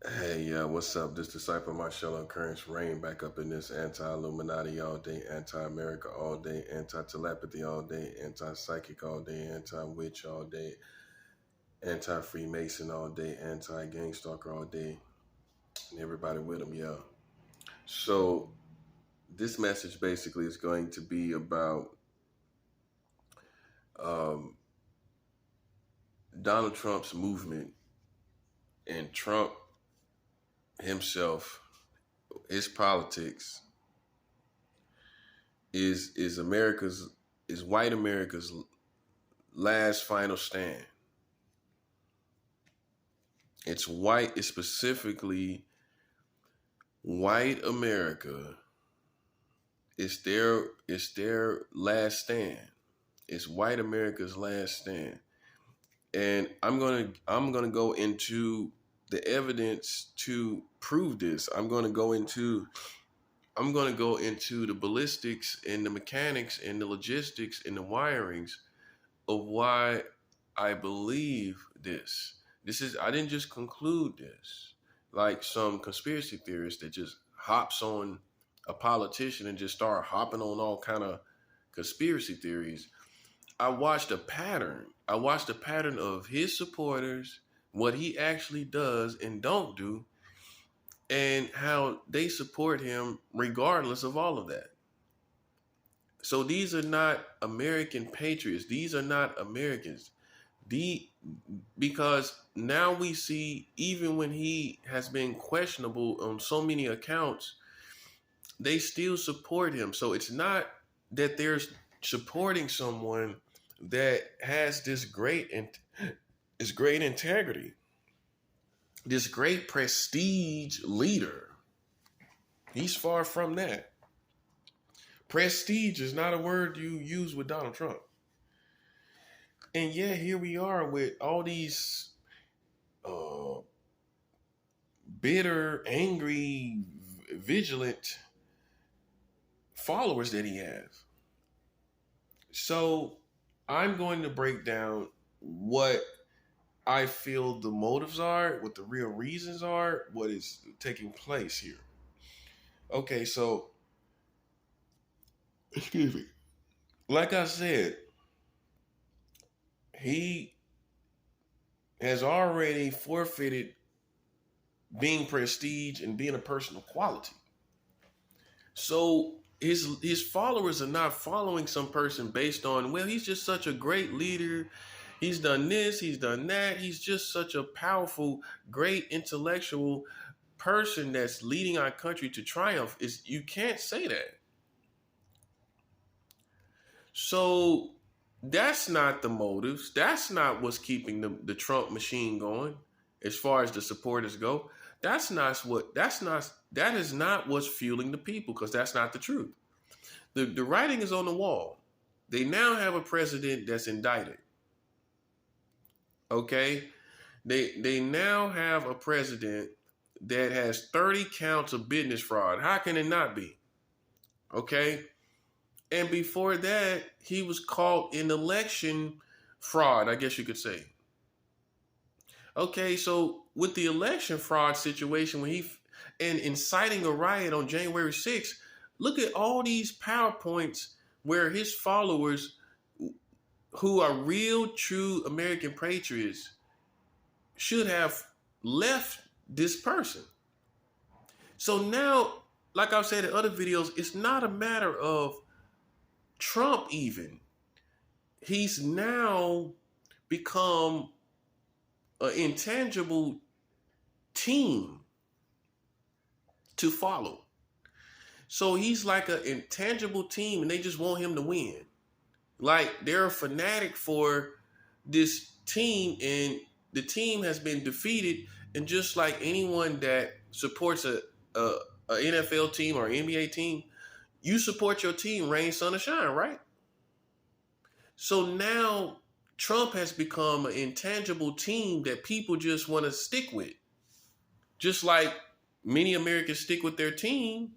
Hey, what's up? This disciple Marshall Occurrence Rain back up in this anti-Illuminati all day, anti-America all day, anti-telepathy all day, anti-psychic all day, anti-witch all day, anti-Freemason all day, anti-gangstalker all day, and everybody with them, yeah. So this message basically is going to be about um, Donald Trump's movement and Trump himself, his politics is America's is white America's last final stand. It's specifically white America. It's their last stand. It's white America's last stand. And I'm gonna go into the evidence to prove this. I'm gonna go into the ballistics and the mechanics and the logistics and the wirings of why I believe this. I didn't just conclude this like some conspiracy theorist that just hops on a politician and just start hopping on all kind of conspiracy theories. I watched a pattern. I watched a pattern of his supporters, what he actually does and don't do, and how they support him regardless of all of that. So these are not American patriots. These are not Americans. The Because now we see, even when he has been questionable on so many accounts, they still support him. So it's not that they're supporting someone that has this great integrity, this great prestige leader. He's far from that. Prestige is not a word you use with Donald Trump. And yeah, here we are with all these uh, bitter, angry, vigilant followers that he has. So I'm going to break down what I feel the motives are, what the real reasons are, what is taking place here. Okay, so excuse me. Like I said, he has already forfeited being prestige and being a person of quality. So his followers are not following some person based on, well, he's just such a great leader. He's done this, he's done that. He's just such a powerful, great intellectual person that's leading our country to triumph. Is You can't say that. So that's not the motives. That's not what's keeping the Trump machine going as far as the supporters go. That is not what's fueling the people, because that's not the truth. The writing is on the wall. They now have a president that's indicted. Okay? They now have a president that has 30 counts of business fraud. How can it not be? Okay? And before that, he was caught in election fraud, I guess you could say. Okay, so with the election fraud situation, and inciting a riot on January 6th, look at all these PowerPoints where his followers, who are real, true American patriots, should have left this person. So now, like I've said in other videos, it's not a matter of Trump even. He's now become an intangible team to follow. So he's like an intangible team, and they just want him to win. Like, they're a fanatic for this team, and the team has been defeated. And just like anyone that supports a NFL team or NBA team, you support your team, rain, sun, or shine, right? So now Trump has become an intangible team that people just want to stick with. Just like many Americans stick with their team,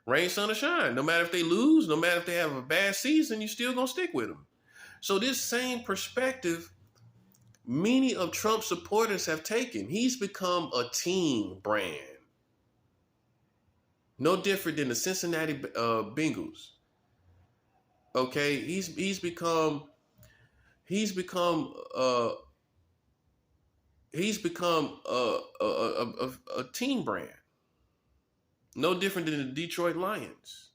rain, sun, or shine. No matter if they lose, no matter if they have a bad season, you still gonna stick with them. So this same perspective many of Trump's supporters have taken. He's become a team brand. No different than the Cincinnati Bengals. Okay, he's become a team brand. No different than the Detroit Lions.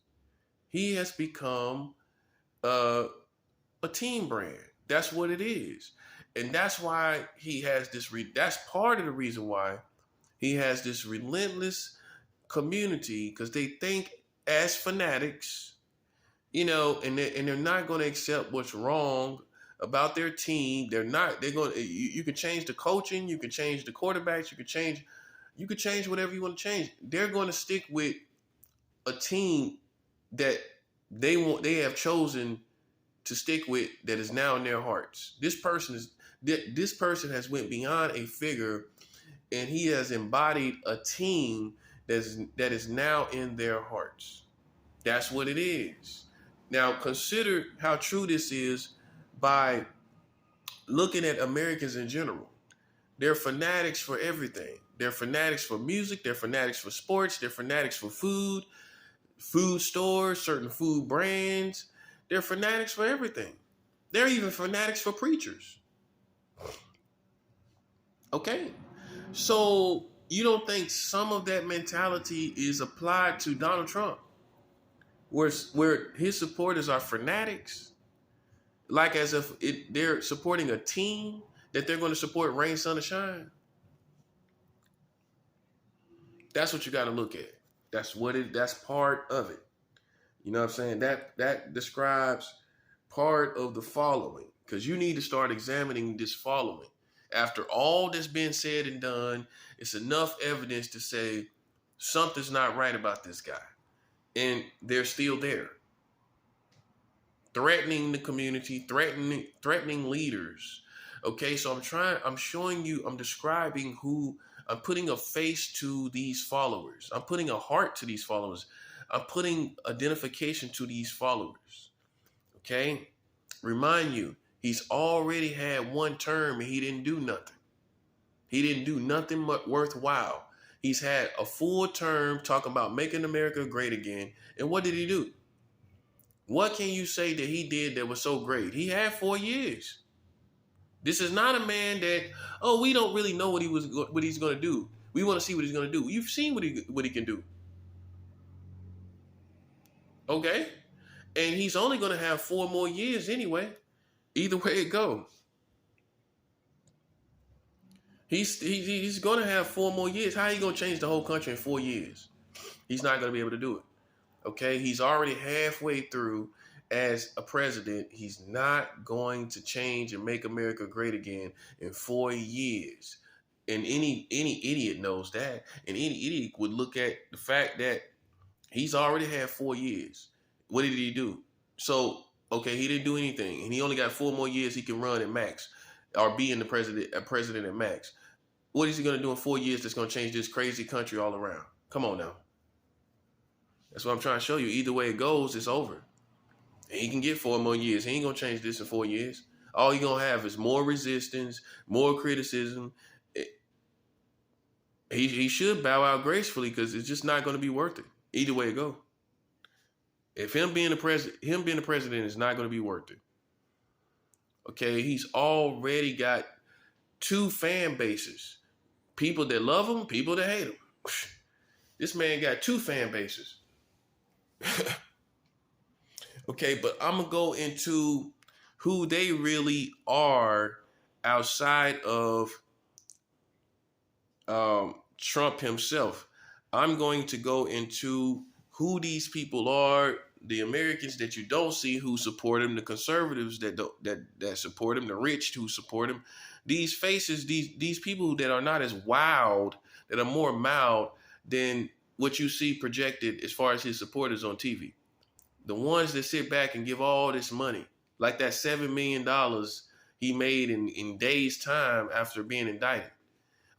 He has become uh, a team brand. That's what it is, and that's why he has this. That's part of the reason why he has this relentless community, because they think as fanatics, and they're not going to accept what's wrong about their team. They're not. They're going. You can change the coaching. You can change the quarterbacks. You can change. You can change whatever you want to change. They're going to stick with a team that they have chosen to stick with, that is now in their hearts. This person has went beyond a figure, and he has embodied a team that is now in their hearts. That's what it is. Now consider how true this is by looking at Americans in general. They're fanatics for everything. They're fanatics for music. They're fanatics for sports. They're fanatics for food stores, certain food brands. They're fanatics for everything. They're even fanatics for preachers. Okay? So you don't think some of that mentality is applied to Donald Trump, where his supporters are fanatics, like as if they're supporting a team that they're going to support rain, sun, or shine? That's what you got to look at. That's part of it. You know what I'm saying? That describes part of the following, because you need to start examining this following. After all that's been said and done, it's enough evidence to say something's not right about this guy. And they're still there. Threatening the community, threatening leaders. Okay, so I'm showing you, I'm describing I'm putting a face to these followers. I'm putting a heart to these followers. I'm putting identification to these followers. Okay? Remind you, he's already had one term and he didn't do nothing. He didn't do nothing worthwhile. He's had a full term talking about making America great again. And what did he do? What can you say that he did that was so great? He had 4 years. This is not a man that, we don't really know what he's going to do. We want to see what he's going to do. You've seen what he can do. Okay? And he's only going to have 4 more years anyway. Either way it goes. He's going to have 4 more years. How are you going to change the whole country in 4 years? He's not going to be able to do it. Okay? He's already halfway through as a president. He's not going to change and make America great again in 4 years. And any idiot knows that. And any idiot would look at the fact that he's already had 4 years. What did he do? So, okay, he didn't do anything, and he only got 4 more years he can run at max, or be in the president at max. What is he going to do in 4 years that's going to change this crazy country all around? Come on now. That's what I'm trying to show you. Either way it goes, it's over. And he can get 4 more years. He ain't going to change this in 4 years. All you're going to have is more resistance, more criticism. He should bow out gracefully, because it's just not going to be worth it. Either way it goes. If him being the president is not going to be worth it. Okay, he's already got 2 fan bases. People that love him, people that hate him. This man got 2 fan bases. Okay, but I'm going to go into who they really are outside of Trump himself. I'm going to go into who these people are, the Americans that you don't see who support him, the conservatives that support him, the rich who support him. These faces, these people that are not as wild, that are more mild than what you see projected as far as his supporters on TV. The ones that sit back and give all this money, like that $7 million he made in days' time after being indicted.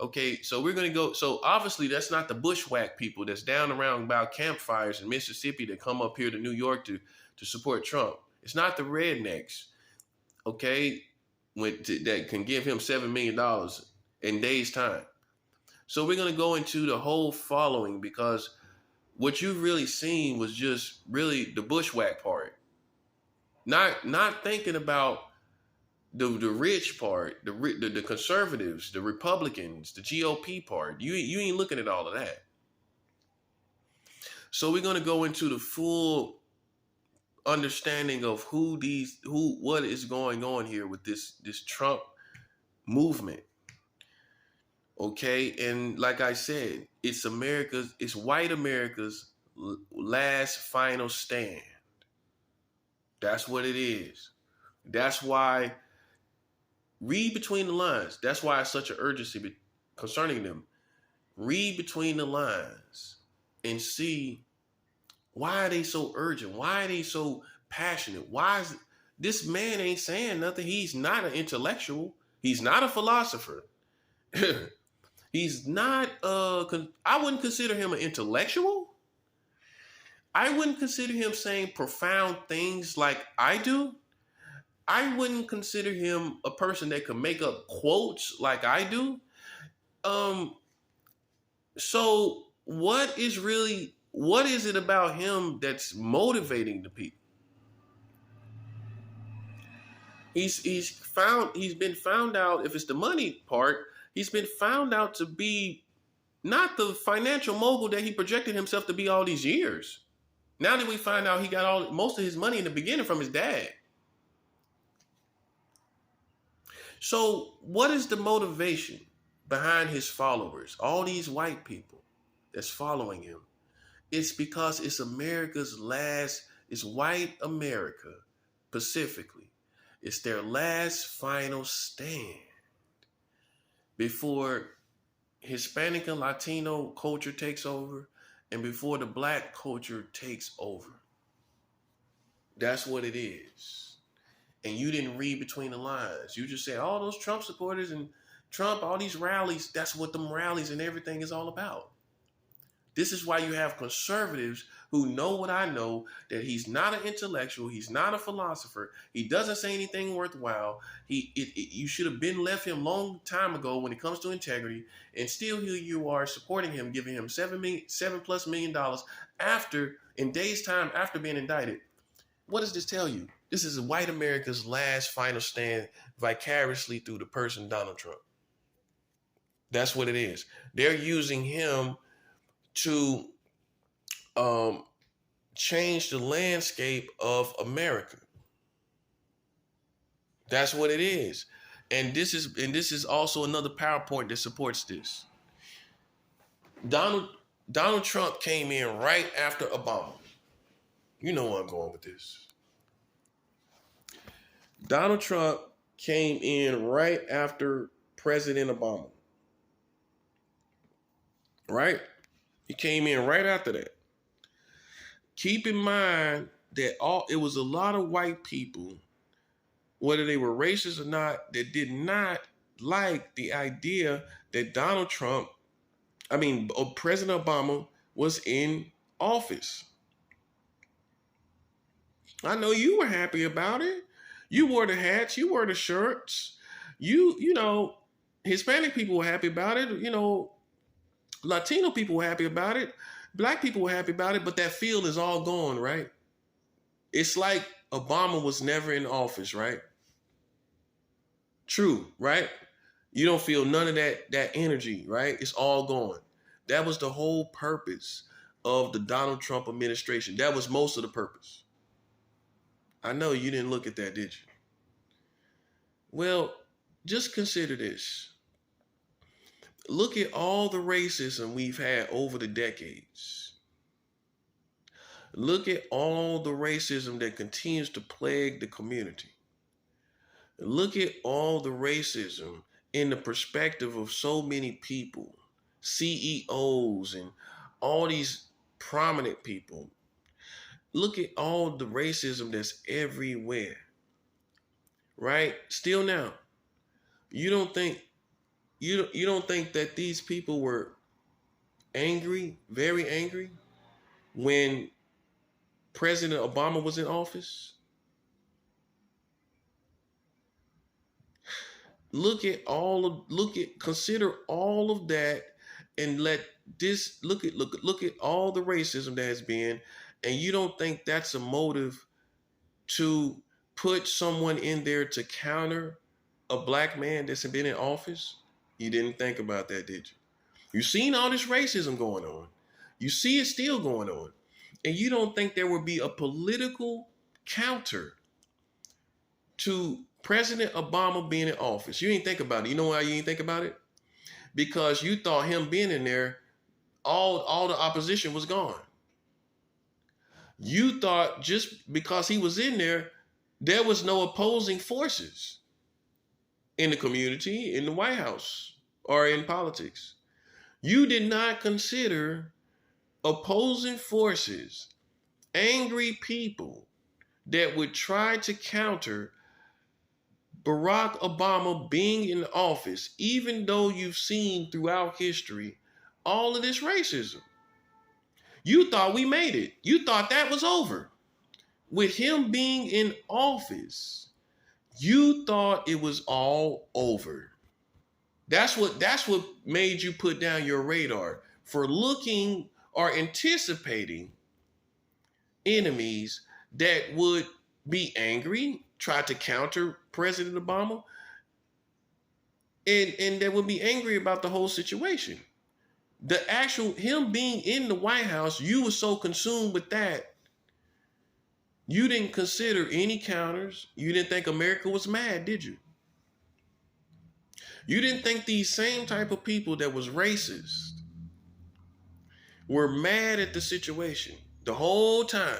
Okay, so we're going to go. So obviously that's not the bushwhack people that's down around about campfires in Mississippi that come up here to New York to support Trump. It's not the rednecks. Okay, that can give him $7 million in days' time. So we're going to go into the whole following, because what you've really seen was just really the bushwhack part. Not thinking about the rich part, the conservatives, the Republicans, the GOP part. You ain't looking at all of that. So we're going to go into the full understanding of what is going on here with this Trump movement. Okay, and like I said, it's white America's last final stand. That's what it is. That's why, read between the lines. That's why it's such an urgency concerning them. Read between the lines and see, why are they so urgent? Why are they so passionate? Why is this man ain't saying nothing? He's not an intellectual. He's not a philosopher. He's not I wouldn't consider him an intellectual. I wouldn't consider him saying profound things like I do. I wouldn't consider him a person that could make up quotes like I do. So what is it about him that's motivating the people? He's been found out, if it's the money part, he's been found out to be not the financial mogul that he projected himself to be all these years. Now that we find out he got most of his money in the beginning from his dad. So what is the motivation behind his followers? All these white people that's following him. It's because it's it's white America, specifically. It's their last final stand before Hispanic and Latino culture takes over and before the black culture takes over. That's what it is. And you didn't read between the lines. You just said all those Trump supporters and Trump, all these rallies, that's what them rallies and everything is all about. This is why you have conservatives who know what I know, that he's not an intellectual, he's not a philosopher, he doesn't say anything worthwhile. You should have been left him long time ago when it comes to integrity, and still here you are supporting him, giving him $7+ million in days' time after being indicted. What does this tell you? This is white America's last final stand vicariously through the person Donald Trump. That's what it is. They're using him to change the landscape of America. That's what it is. And this is also another PowerPoint that supports this. Donald Trump came in right after Obama. You know where I'm going with this. Donald Trump came in right after President Obama. Right? He came in right after that. Keep in mind that it was a lot of white people, whether they were racist or not, that did not like the idea that President Obama was in office. I know you were happy about it. You wore the hats, you wore the shirts. You know, Hispanic people were happy about it. You know, Latino people were happy about it. Black people were happy about it, but that feel is all gone, right? It's like Obama was never in office, right? True, right? You don't feel none of that energy, right? It's all gone. That was the whole purpose of the Donald Trump administration. That was most of the purpose. I know you didn't look at that, did you? Well, just consider this. Look at all the racism we've had over the decades. Look at all the racism that continues to plague the community. Look at all the racism in the perspective of so many people, CEOs and all these prominent people. Look at all the racism that's everywhere, right? Still now, you don't think that these people were angry, very angry, when President Obama was in office? consider all of that, and look at all the racism that has been, and you don't think that's a motive to put someone in there to counter a black man that's been in office? You didn't think about that, did you? You've seen all this racism going on. You see it still going on. And you don't think there would be a political counter to President Obama being in office? You didn't think about it. You know why you didn't think about it? Because you thought him being in there, all the opposition was gone. You thought just because he was in there was no opposing forces in the community, in the White House, or in politics. You did not consider opposing forces, angry people that would try to counter Barack Obama being in office, even though you've seen throughout history all of this racism. You thought we made it. You thought that was over. With him being in office, you thought it was all over. That's what made you put down your radar for looking or anticipating enemies that would be angry, try to counter President Obama, and that would be angry about the whole situation. The actual him being in the White House, you were so consumed with that, you didn't consider any counters. You didn't think America was mad, did you? You didn't think these same type of people that was racist were mad at the situation the whole time.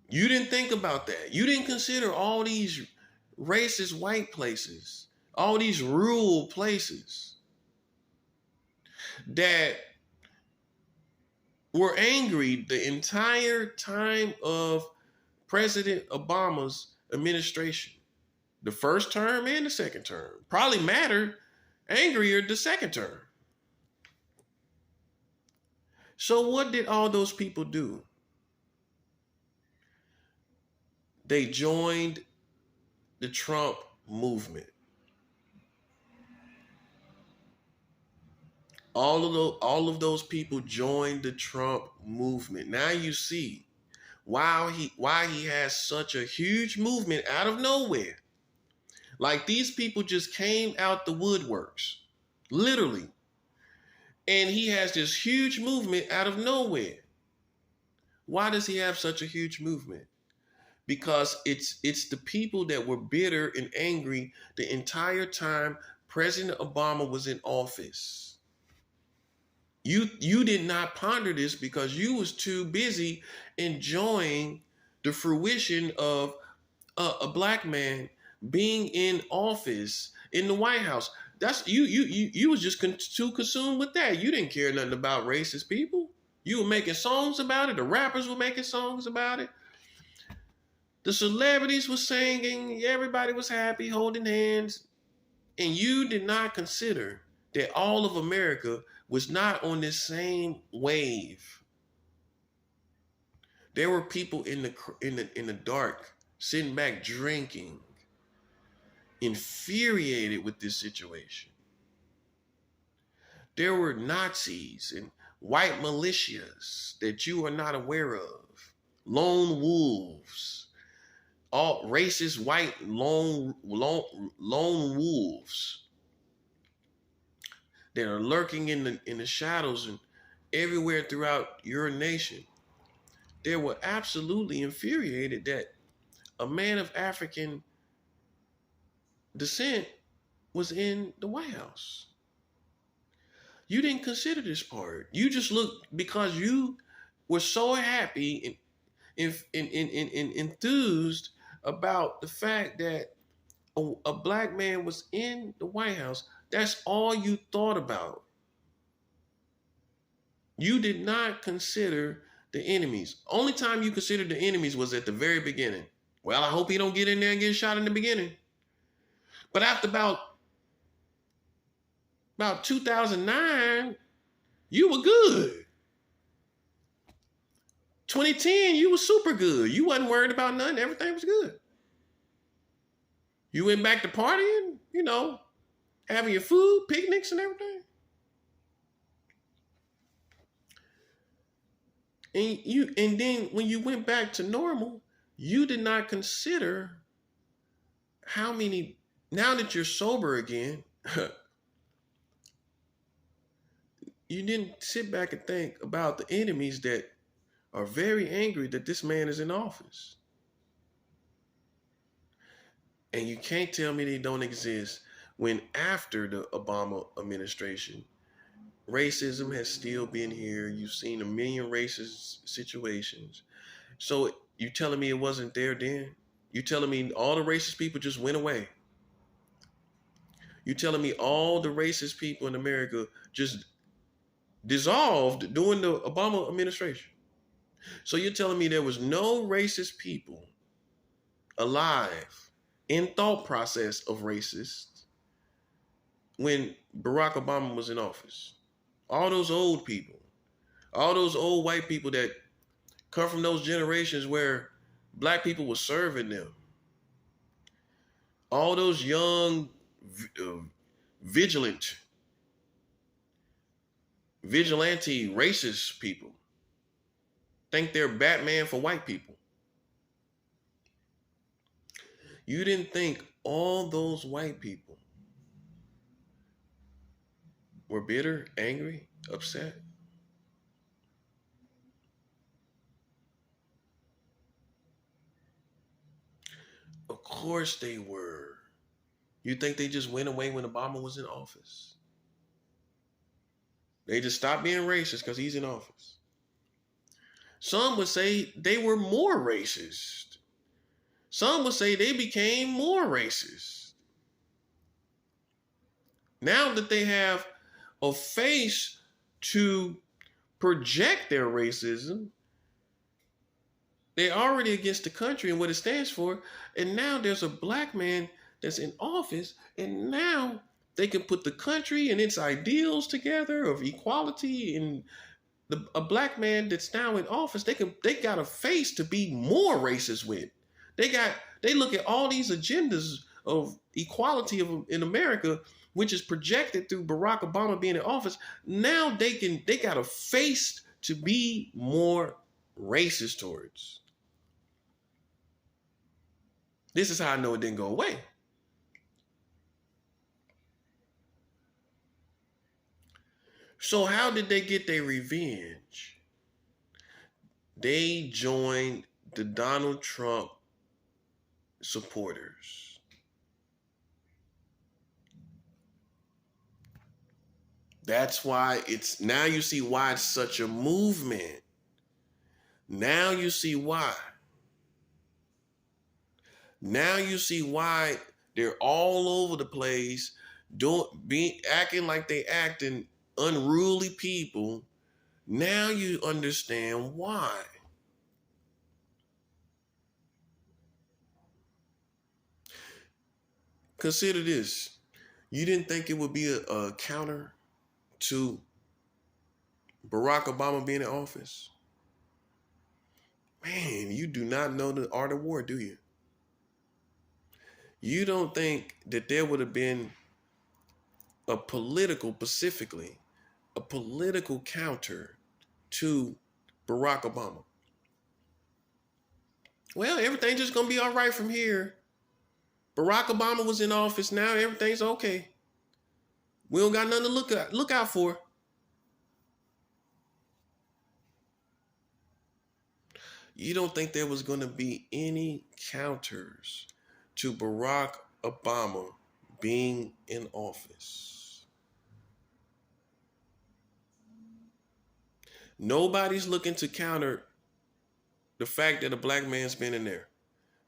You didn't think about that. You didn't consider all these racist white places, all these rural places that were angry the entire time of President Obama's administration. The first term and the second term. Probably mattered angrier the second term. So what did all those people do? They joined the Trump movement. All of those people joined the Trump movement. Now you see why he has such a huge movement out of nowhere. Like these people just came out the woodworks, literally. And he has this huge movement out of nowhere. Why does he have such a huge movement? Because it's the people that were bitter and angry the entire time President Obama was in office. You did not ponder this because you was too busy enjoying the fruition of a black man being in office in the White House. That's you was just too consumed with that. You didn't care nothing about racist people. You were making songs about it. The rappers were making songs about it. The celebrities were singing. Everybody was happy, holding hands. And you did not consider that all of America was not on this same wave. There were people in the dark, sitting back drinking, infuriated with this situation. There were Nazis and white militias that you are not aware of, lone wolves, all racist white lone wolves that are lurking in the shadows and everywhere throughout your nation. They were absolutely infuriated that a man of African descent was in the White House. You didn't consider this part. You just looked because you were so happy and enthused about the fact that a black man was in the White House. That's all you thought about. You did not consider the enemies. Only time you considered the enemies was at the very beginning. Well, I hope he don't get in there and get shot in the beginning. But after about 2009, you were good. 2010, you were super good. You wasn't worried about nothing. Everything was good. You went back to partying, having your food, picnics, and everything. And then when you went back to normal, you did not consider how many, now that you're sober again, you didn't sit back and think about the enemies that are very angry that this man is in office. And you can't tell me they don't exist when after the Obama administration, racism has still been here. You've seen a million racist situations. So you telling me it wasn't there then? You telling me all the racist people just went away? You telling me all the racist people in America just dissolved during the Obama administration? So you're telling me there was no racist people alive in thought process of racists when Barack Obama was in office? All those old people, all those old white people that come from those generations where black people were serving them, all those young, uh, vigilant, vigilante, racist people think they're Batman for white people. You didn't think all those white people were bitter, angry, upset? Of course they were. You think they just went away when Obama was in office? They just stopped being racist because he's in office. Some would say they were more racist. Some would say they became more racist. Now that they have a face to project their racism, they're already against the country and what it stands for. And now there's a black man that's in office, and now they can put the country and its ideals together of equality, and a black man that's now in office, they got a face to be more racist with. They look at all these agendas of equality in America, which is projected through Barack Obama being in office. Now they got a face to be more racist towards. This is how I know it didn't go away. So how did they get their revenge? They joined the Donald Trump supporters. That's why now you see why it's such a movement. Now you see why. Now you see why they're all over the place, acting like they acting unruly people. Now you understand why. Consider this. You didn't think it would be a counter to Barack Obama being in office? Man, you do not know the art of war, do you? You don't think that there would have been specifically, a political counter to Barack Obama? Well, everything's just going to be all right from here. Barack Obama was in office, now everything's okay. We don't got nothing to look out for. You don't think there was going to be any counters to Barack Obama being in office? Nobody's looking to counter the fact that a black man's been in there.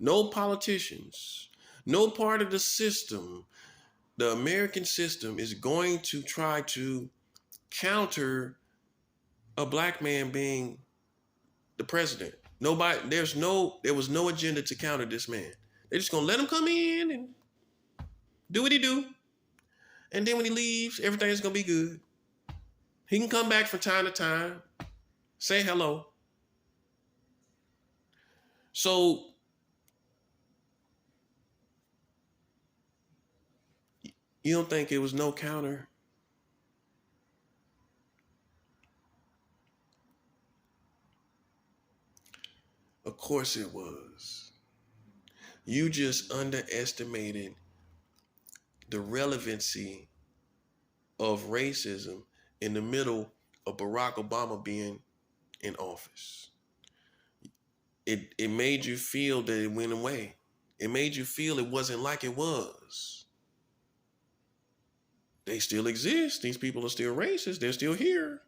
No politicians, no part of the system, the American system, is going to try to counter a black man being the president. There was no agenda to counter this man. They're just gonna let him come in and do what he do. And then when he leaves, everything's gonna be good. He can come back from time to time, say hello. So You don't think it was no counter? Of course it was. You just underestimated the relevancy of racism in the middle of Barack Obama being in office. It made you feel that it went away. It made you feel it wasn't like it was. They still exist. These people are still racist. They're still here.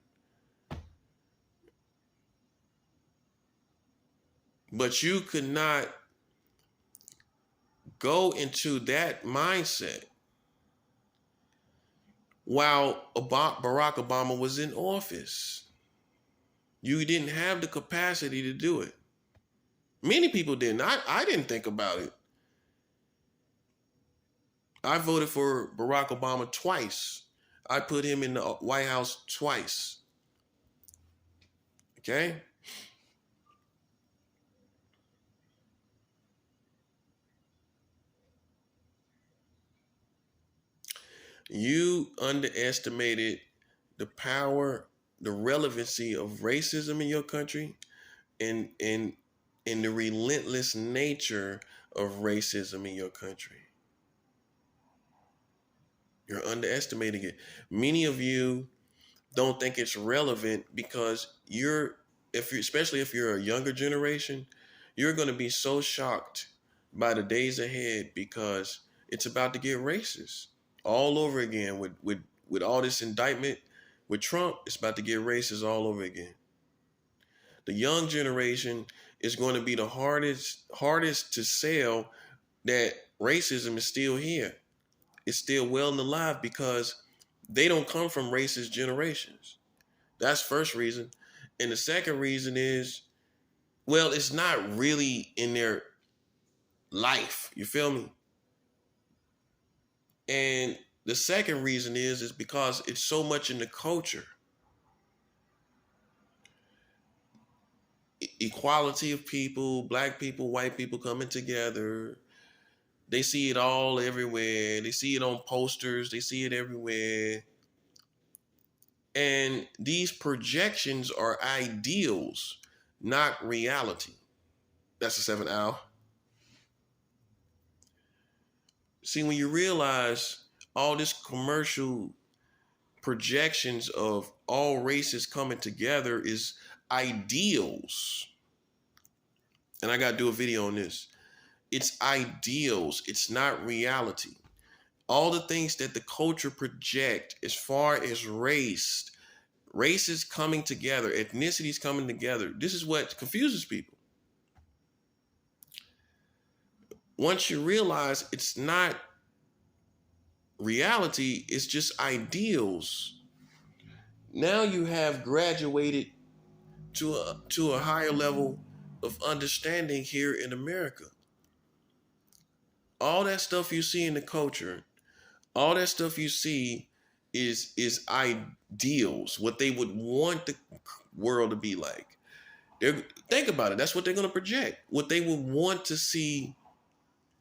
But you could not go into that mindset while Barack Obama was in office. You didn't have the capacity to do it. Many people didn't. I didn't think about it. I voted for Barack Obama twice. I put him in the White House twice. Okay? You underestimated the power, the relevancy of racism in your country, and the relentless nature of racism in your country. You're underestimating it. Many of you don't think it's relevant because especially if you're a younger generation, you're going to be so shocked by the days ahead because it's about to get racist all over again with all this indictment with Trump. It's about to get racist all over again. The young generation is going to be the hardest to sell that racism is still here. It's still well and alive because they don't come from racist generations. That's first reason. And the second reason is, well, it's not really in their life. You feel me? And the second reason is because it's so much in the culture. Equality of people, black people, white people coming together. They see it all everywhere. They see it on posters. They see it everywhere. And these projections are ideals, not reality. That's the 7th hour. See, when you realize all this commercial projections of all races coming together is ideals, and I got to do a video on this. It's ideals. It's not reality. All the things that the culture project as far as races coming together, ethnicities coming together, this is what confuses people. Once you realize it's not reality, it's just ideals, now you have graduated to a higher level of understanding here in America. All that stuff you see in the culture, all that stuff you see is ideals, what they would want the world to be like. Think about it. That's what they're going to project, what they would want to see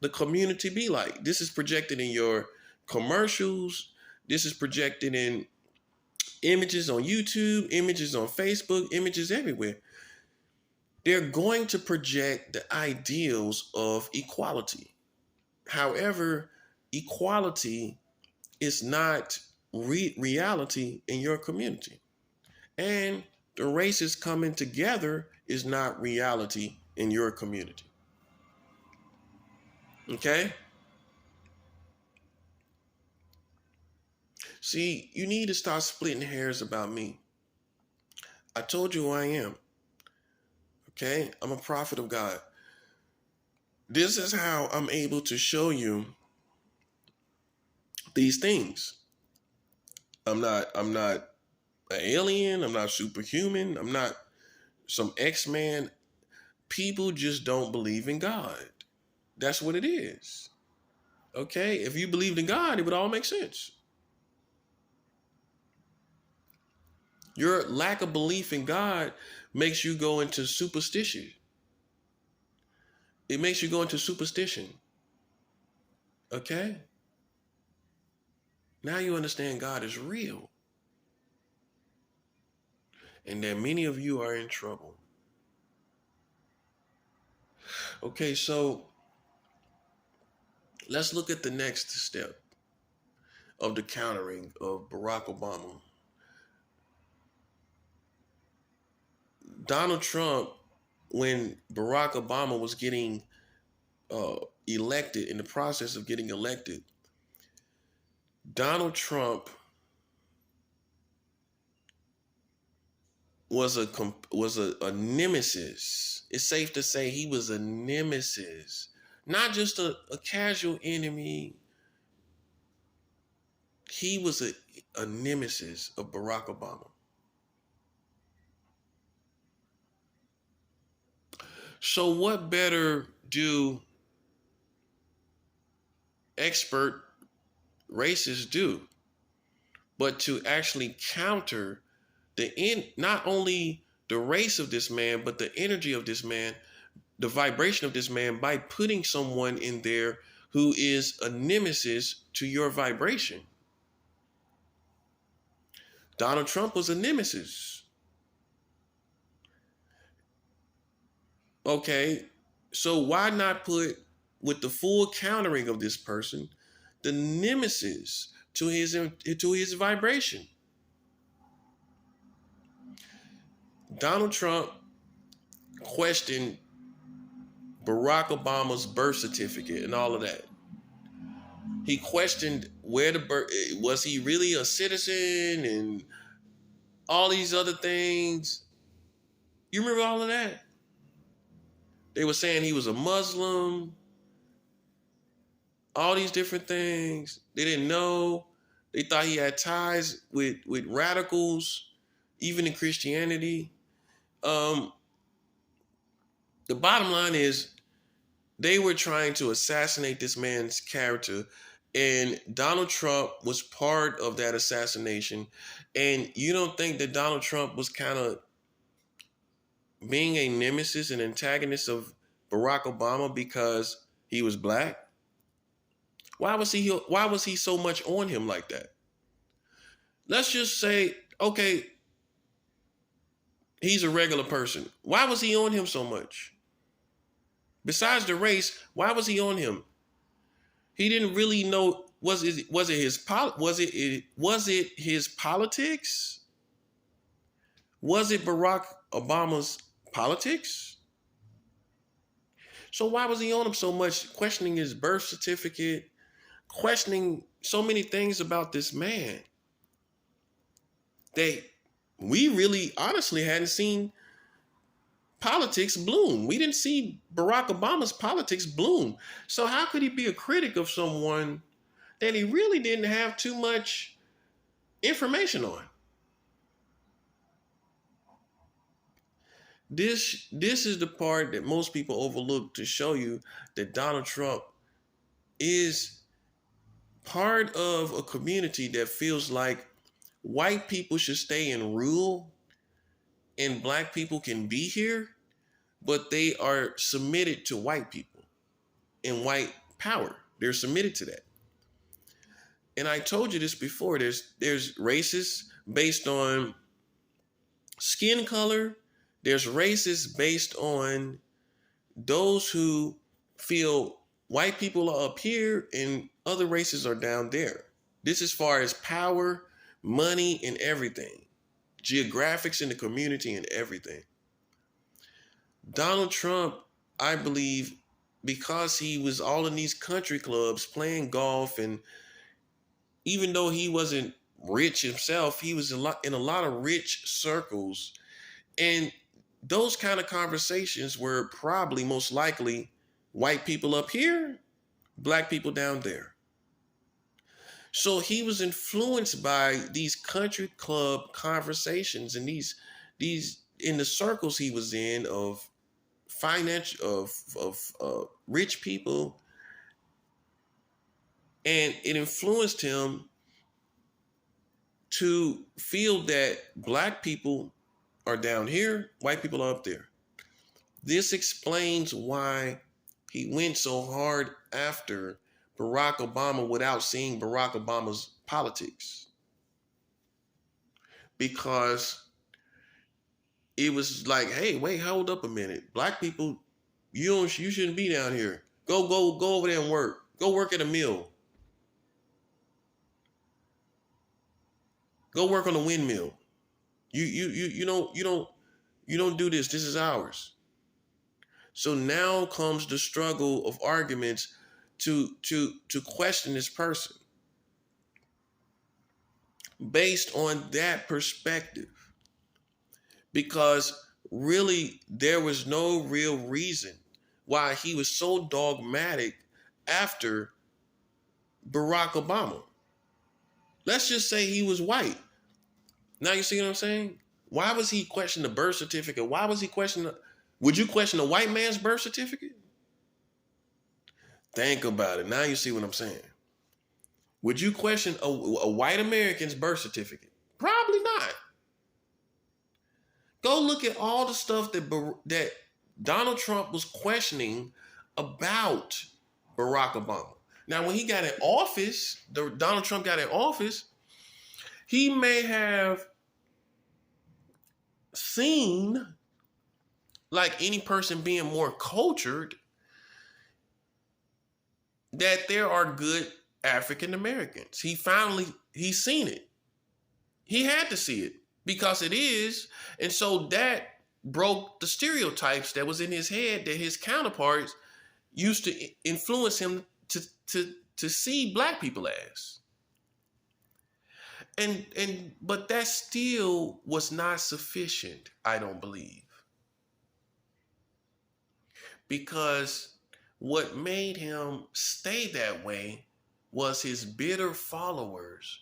the community be like. This is projected in your commercials. This is projected in images on YouTube, images on Facebook, images everywhere. They're going to project the ideals of equality. However, equality is not reality in your community. And the races coming together is not reality in your community. Okay? See, you need to start splitting hairs about me. I told you who I am. Okay? I'm a prophet of God. This is how I'm able to show you these things. I'm not an alien. I'm not superhuman. I'm not some X-Man. People just don't believe in God. That's what it is. Okay? If you believed in God, it would all make sense. Your lack of belief in God makes you go into superstition. It makes you go into superstition. Okay? Now you understand God is real and that many of you are in trouble. Okay, so let's look at the next step of the countering of Barack Obama. Donald Trump, when Barack Obama was getting elected, in the process of getting elected, Donald Trump was a nemesis. It's safe to say he was a nemesis, not just a casual enemy. He was a nemesis of Barack Obama. So what better do expert racists do but to actually counter not only the race of this man, but the energy of this man, the vibration of this man, by putting someone in there who is a nemesis to your vibration. Donald Trump was a nemesis. Okay, so why not put, with the full countering of this person, the nemesis to his vibration? Donald Trump questioned Barack Obama's birth certificate and all of that. He questioned where the birth, was he really a citizen, and all these other things. You remember all of that? They were saying he was a Muslim, all these different things. They didn't know. They thought he had ties with radicals, even in Christianity. The bottom line is they were trying to assassinate this man's character, and Donald Trump was part of that assassination. And you don't think that Donald Trump was kind of being a nemesis and antagonist of Barack Obama because he was black? Why was he so much on him like that? Let's just say, okay, he's a regular person. Why was he on him so much? Besides the race, why was he on him? He didn't really know. Was it his politics? Was it Barack Obama's politics? So why was he on him so much, questioning his birth certificate, questioning so many things about this man that we really honestly hadn't seen politics bloom? We didn't see Barack Obama's politics bloom. So how could he be a critic of someone that he really didn't have too much information on? This is the part that most people overlook, to show you that Donald Trump is part of a community that feels like white people should stay and rule and black people can be here, but they are submitted to white people and white power. They're submitted to that. And I told you this before, there's races based on skin color. There's races based on those who feel white people are up here and other races are down there. This as far as power, money, and everything. Geographics in the community and everything. Donald Trump, I believe, because he was all in these country clubs playing golf, and even though he wasn't rich himself, he was in a lot of rich circles. And those kind of conversations were probably most likely white people up here, black people down there. So he was influenced by these country club conversations and these in the circles he was in of rich people, and it influenced him to feel that black people are down here, white people are up there. This explains why he went so hard after Barack Obama without seeing Barack Obama's politics because it was like, hey, wait, hold up a minute. Black people, you shouldn't be down here. Go over there and work. Go work at a mill. Go work on a windmill. You don't do this. This is ours. So now comes the struggle of arguments to question this person based on that perspective. Because really there was no real reason why he was so dogmatic after Barack Obama. Let's just say he was white. Now you see what I'm saying? Why was he questioning the birth certificate? Why was he questioning? Would you question a white man's birth certificate? Think about it. Now you see what I'm saying. Would you question a white American's birth certificate? Probably not. Go look at all the stuff that Donald Trump was questioning about Barack Obama. Now, when he got in office, Donald Trump got in office, he may have seen, like any person being more cultured, that there are good African Americans. He's seen it. He had to see it because it is. And so that broke the stereotypes that was in his head that his counterparts used to influence him to see black people as. But that still was not sufficient, I don't believe. Because what made him stay that way was his bitter followers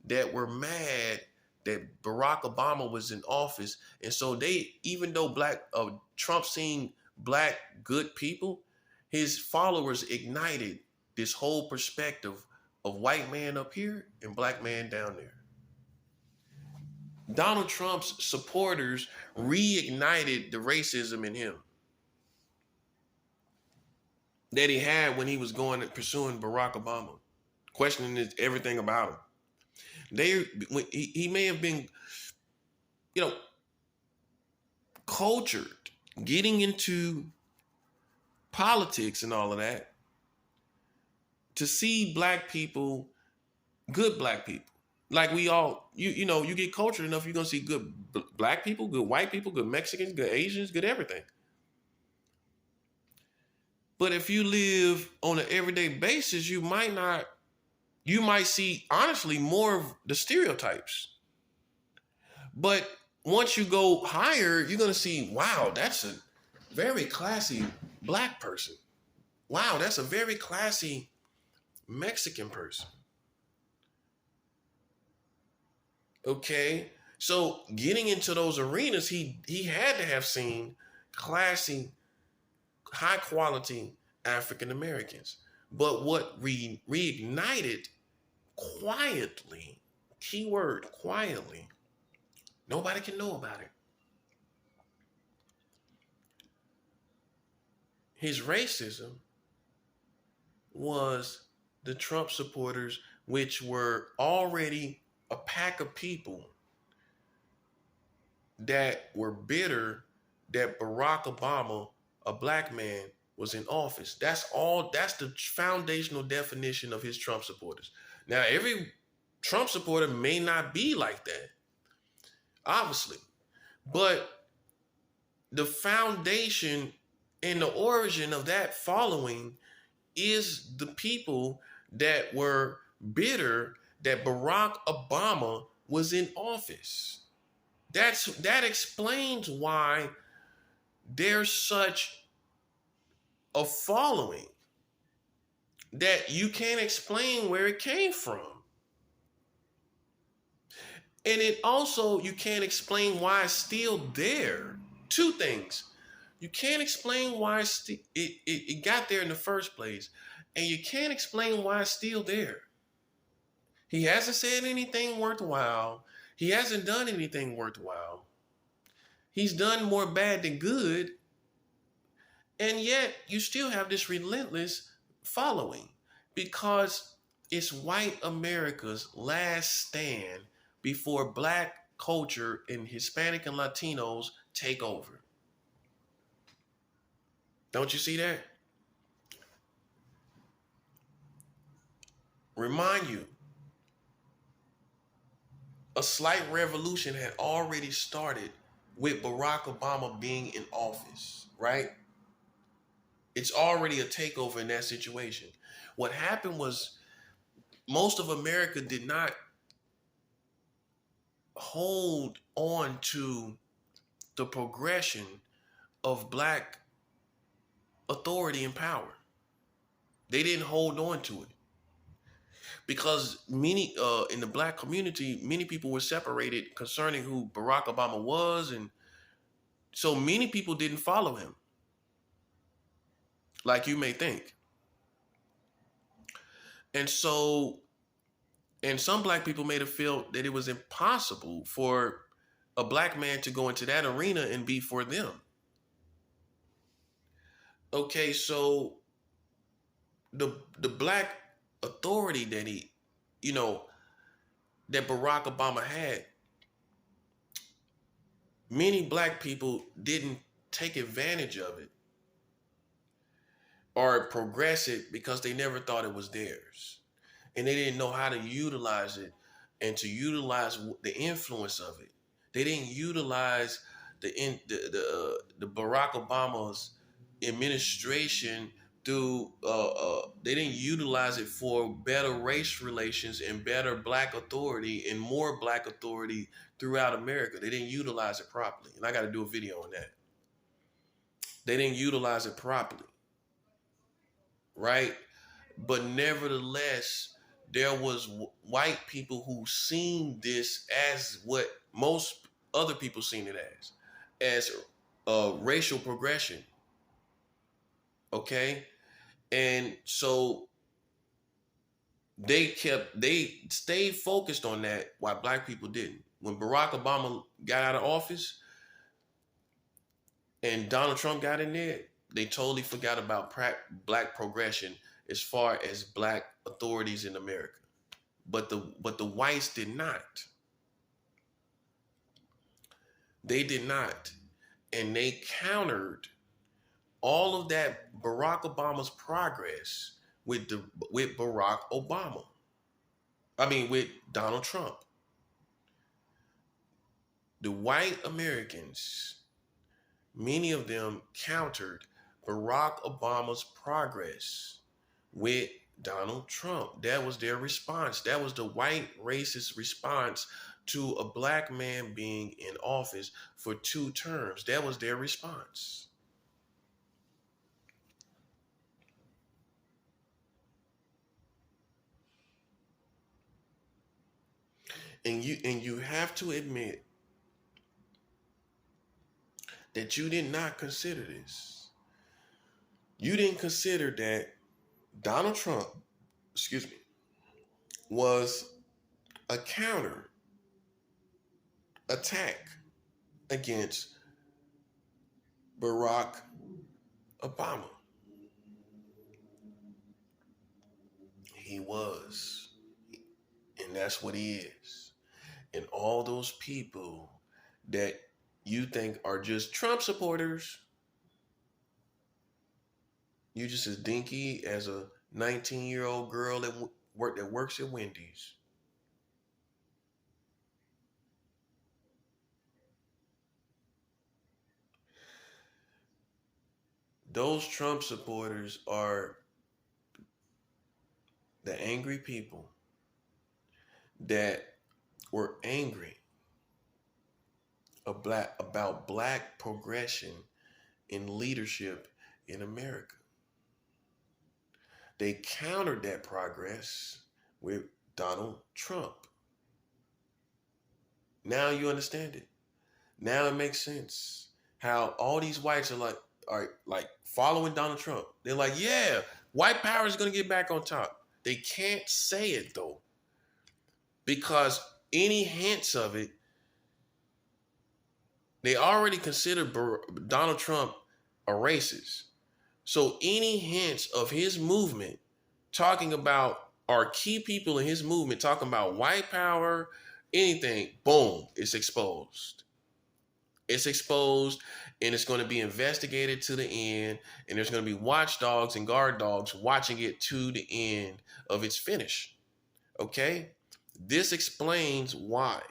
that were mad that Barack Obama was in office. And so they, even though Trump seen black good people, his followers ignited this whole perspective of white man up here and black man down there. Donald Trump's supporters reignited the racism in him that he had when he was going and pursuing Barack Obama, questioning everything about him. He may have been, cultured, getting into politics and all of that, to see black people, good black people. Like we all, you get cultured enough, you're going to see good black people, good white people, good Mexicans, good Asians, good everything. But if you live on an everyday basis, you might see, honestly, more of the stereotypes. But once you go higher, you're going to see, wow, that's a very classy black person. Wow, that's a very classy Mexican person. Okay, so getting into those arenas, he had to have seen classy, high quality African Americans. But what reignited quietly, keyword quietly, nobody can know about it, his racism was the Trump supporters, which were already a pack of people that were bitter that Barack Obama, a black man, was in office. That's the foundational definition of his Trump supporters. Now, every Trump supporter may not be like that, obviously, but the foundation and the origin of that following is the people that were bitter that Barack Obama was in office. That explains why there's such a following that you can't explain where it came from. And it also, you can't explain why it's still there. Two things. You can't explain why it got there in the first place, and you can't explain why it's still there. He hasn't said anything worthwhile. He hasn't done anything worthwhile. He's done more bad than good. And yet you still have this relentless following because It's white America's last stand before black culture and Hispanic and Latinos take over. Don't you see that? Remind you, a slight revolution had already started with Barack Obama being in office, right? It's already a takeover in that situation. What happened was most of America did not hold on to the progression of black authority and power. They didn't hold on to it because many in the black community, many people were separated concerning who Barack Obama was, and so many people didn't follow him, like you may think. And so, and some black people made it feel that it was impossible for a black man to go into that arena and be for them. Okay, so the black authority that you know, that Barack Obama had, many black people didn't take advantage of it or progress it because they never thought it was theirs. And they didn't know how to utilize it and to utilize the influence of it. They didn't utilize the Barack Obama's administration through they didn't utilize it for better race relations and better black authority and more black authority throughout America. They didn't utilize it properly. And I got to do a video on that. They didn't utilize it properly, right? But nevertheless, there was white people who seen this as what most other people seen it as racial progression. Okay, and so they stayed focused on that while black people didn't. When Barack Obama got out of office and Donald Trump got in there, they totally forgot about black progression as far as black authorities in America. But the whites did not. They did not. And they countered all of that Barack Obama's progress with Barack Obama. I mean, with Donald Trump. The white Americans, many of them countered Barack Obama's progress with Donald Trump. That was their response. That was the white racist response to a black man being in office for 2 terms. That was their response. And you have to admit that you did not consider this. You didn't consider that Donald Trump, was a counter attack against Barack Obama. He was. And that's what he is. And all those people that you think are just Trump supporters, you just as dinky as a 19-year-old girl that works at Wendy's. Those Trump supporters are the angry people that were angry about black progression in leadership in America. They countered that progress with Donald Trump. Now you understand it. Now it makes sense how all these whites are like following Donald Trump. They're like, yeah, white power is going to get back on top. They can't say it though, because any hints of it, they already consider Donald Trump a racist. So any hints of his movement talking about or key people in his movement talking about white power, anything, boom, it's exposed. It's exposed, and it's going to be investigated to the end, and there's going to be watchdogs and guard dogs watching it to the end of its finish. Okay? This explains why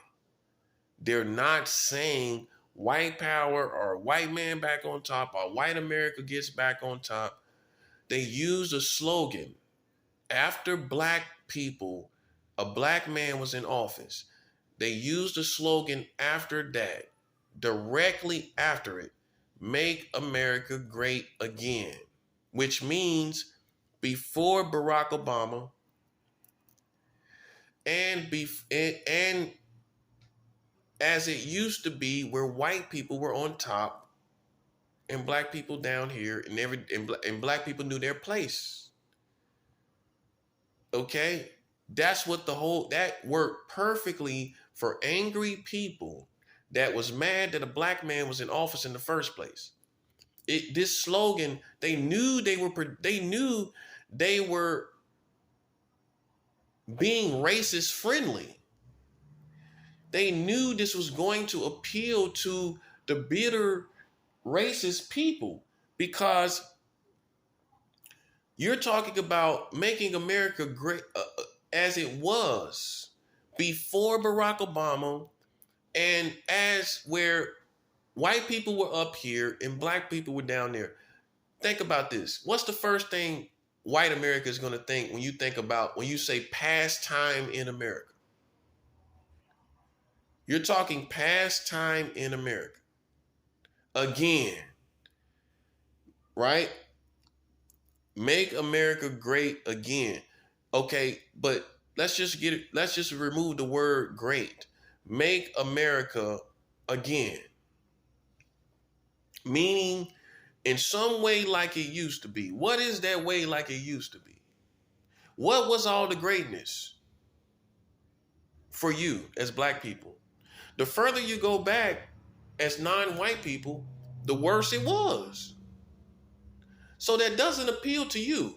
they're not saying white power or white man back on top or white America gets back on top. They use a slogan after black people, a black man was in office. They used a slogan after that, directly after it, make America great again, which means before Barack Obama and as it used to be where white people were on top and black people down here and black people knew their place. Okay? That's what that worked perfectly for angry people that was mad that a black man was in office in the first place. This slogan, they knew they were being racist friendly. They knew this was going to appeal to the bitter racist people because you're talking about making America great as it was before Barack Obama, and as where white people were up here and black people were down there. Think about this. What's the first thing white America is going to think when you say past time in America? You're talking past time in America. Again, right? Make America great again. Okay, but let's just remove the word great. Make America again. Meaning in some way like it used to be. What is that way like it used to be? What was all the greatness for you as black people? The further you go back as non-white people, the worse it was. So that doesn't appeal to you.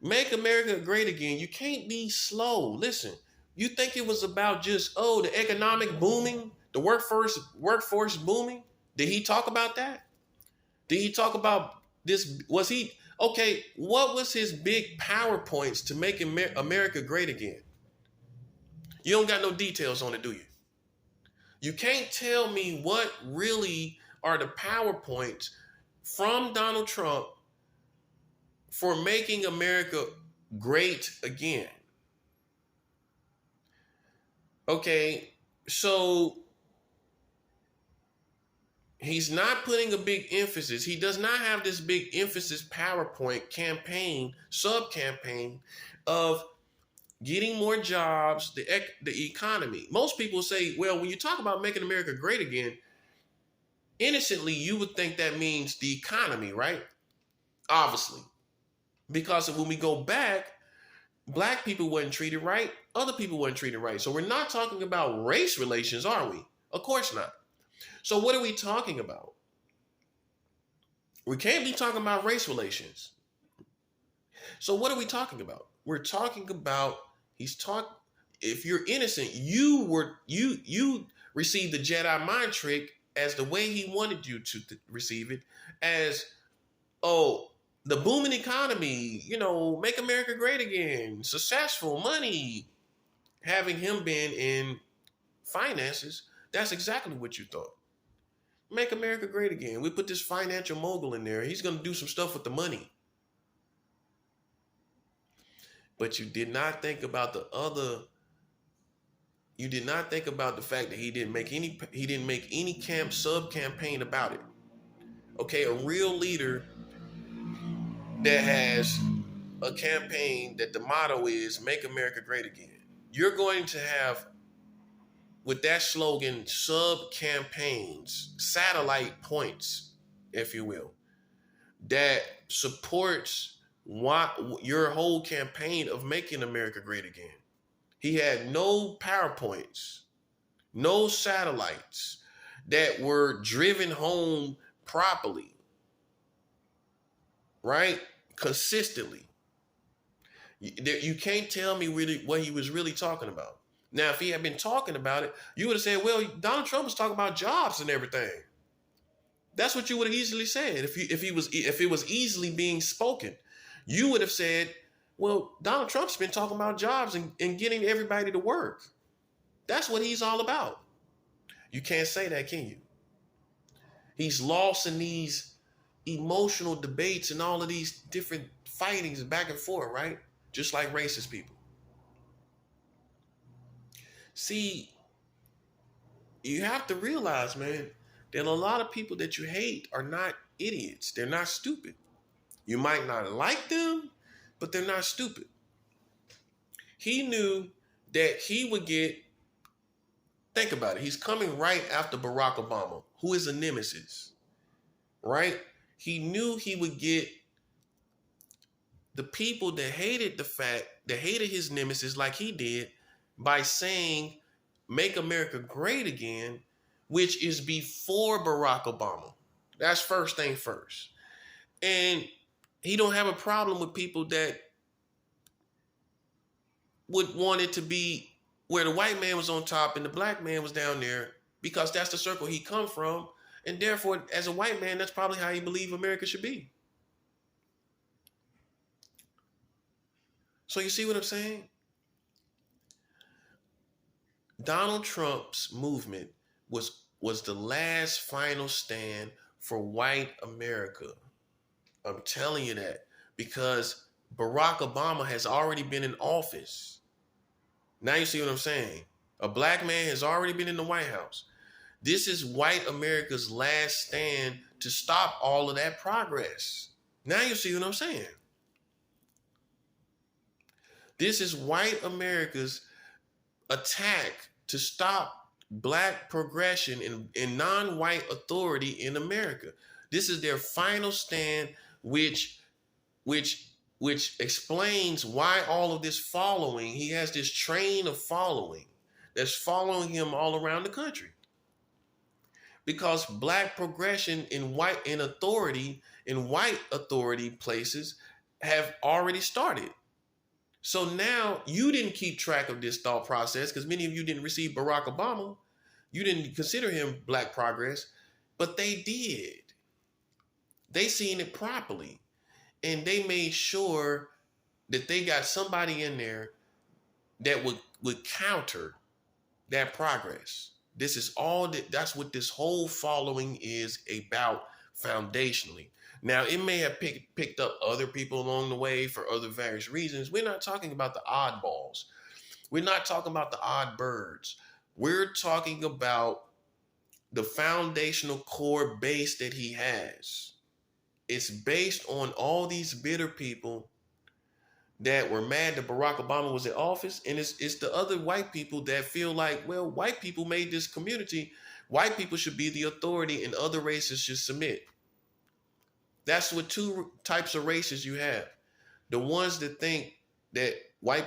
Make America great again. You can't be slow. Listen, you think it was about just, the economic booming, the workforce booming? Did he talk about that? Did he talk about this? What was his big PowerPoints to make America great again? You don't got no details on it, do you? You can't tell me what really are the PowerPoints from Donald Trump for making America great again. Okay, so he's not putting a big emphasis. He does not have this big emphasis PowerPoint campaign, sub-campaign of getting more jobs, the economy. Most people say, well, when you talk about making America great again, innocently, you would think that means the economy, right? Obviously. Because when we go back, black people weren't treated right. Other people weren't treated right. So we're not talking about race relations, are we? Of course not. So what are we talking about? We can't be talking about race relations. So what are we talking about? We're talking about if you're innocent, you received the Jedi mind trick as the way he wanted you to receive it, as the booming economy, make America great again, successful, money. Having him been in finances, that's exactly what you thought. Make America great again. We put this financial mogul in there. He's going to do some stuff with the money. But you did not think about you did not think about the fact that he didn't make any sub campaign about it. Okay, a real leader that has a campaign that the motto is make America great again. You're going to have, with that slogan, sub campaigns, satellite points, if you will, that supports your whole campaign of making America great again. He had no PowerPoints, no satellites that were driven home properly, right? Consistently. You can't tell me really what he was really talking about. Now, if he had been talking about it, you would have said, well, Donald Trump was talking about jobs and everything. That's what you would have easily said if it was easily being spoken. You would have said, well, Donald Trump's been talking about jobs and getting everybody to work. That's what he's all about. You can't say that, can you? He's lost in these emotional debates and all of these different fightings back and forth, right? Just like racist people. See, you have to realize, man, that a lot of people that you hate are not idiots. They're not stupid. You might not like them, but they're not stupid. He knew that he would get, think about it, he's coming right after Barack Obama, who is a nemesis, right? He knew he would get the people that hated his nemesis like he did by saying, make America great again, which is before Barack Obama. That's first thing first. And he don't have a problem with people that would want it to be where the white man was on top and the black man was down there, because that's the circle he come from. And therefore, as a white man, that's probably how he believe America should be. So you see what I'm saying? Donald Trump's movement was the last final stand for white America. I'm telling you that because Barack Obama has already been in office. Now you see what I'm saying? A black man has already been in the White House. This is white America's last stand to stop all of that progress. Now you see what I'm saying? This is white America's attack to stop black progression and non-white authority in America. This is their final stand, which explains why all of this following. He has this train of following that's following him all around the country. Because black progression in white authority places have already started. So now you didn't keep track of this thought process because many of you didn't receive Barack Obama. You didn't consider him black progress, but they did. They seen it properly. And they made sure that they got somebody in there that would counter that progress. This is all that's what this whole following is about foundationally. Now, it may have picked up other people along the way for other various reasons. We're not talking about the oddballs. We're not talking about the odd birds. We're talking about the foundational core base that he has. It's based on all these bitter people that were mad that Barack Obama was in office. And it's the other white people that feel like, well, white people made this community. White people should be the authority and other races should submit. That's what two types of races you have. The ones that think that black,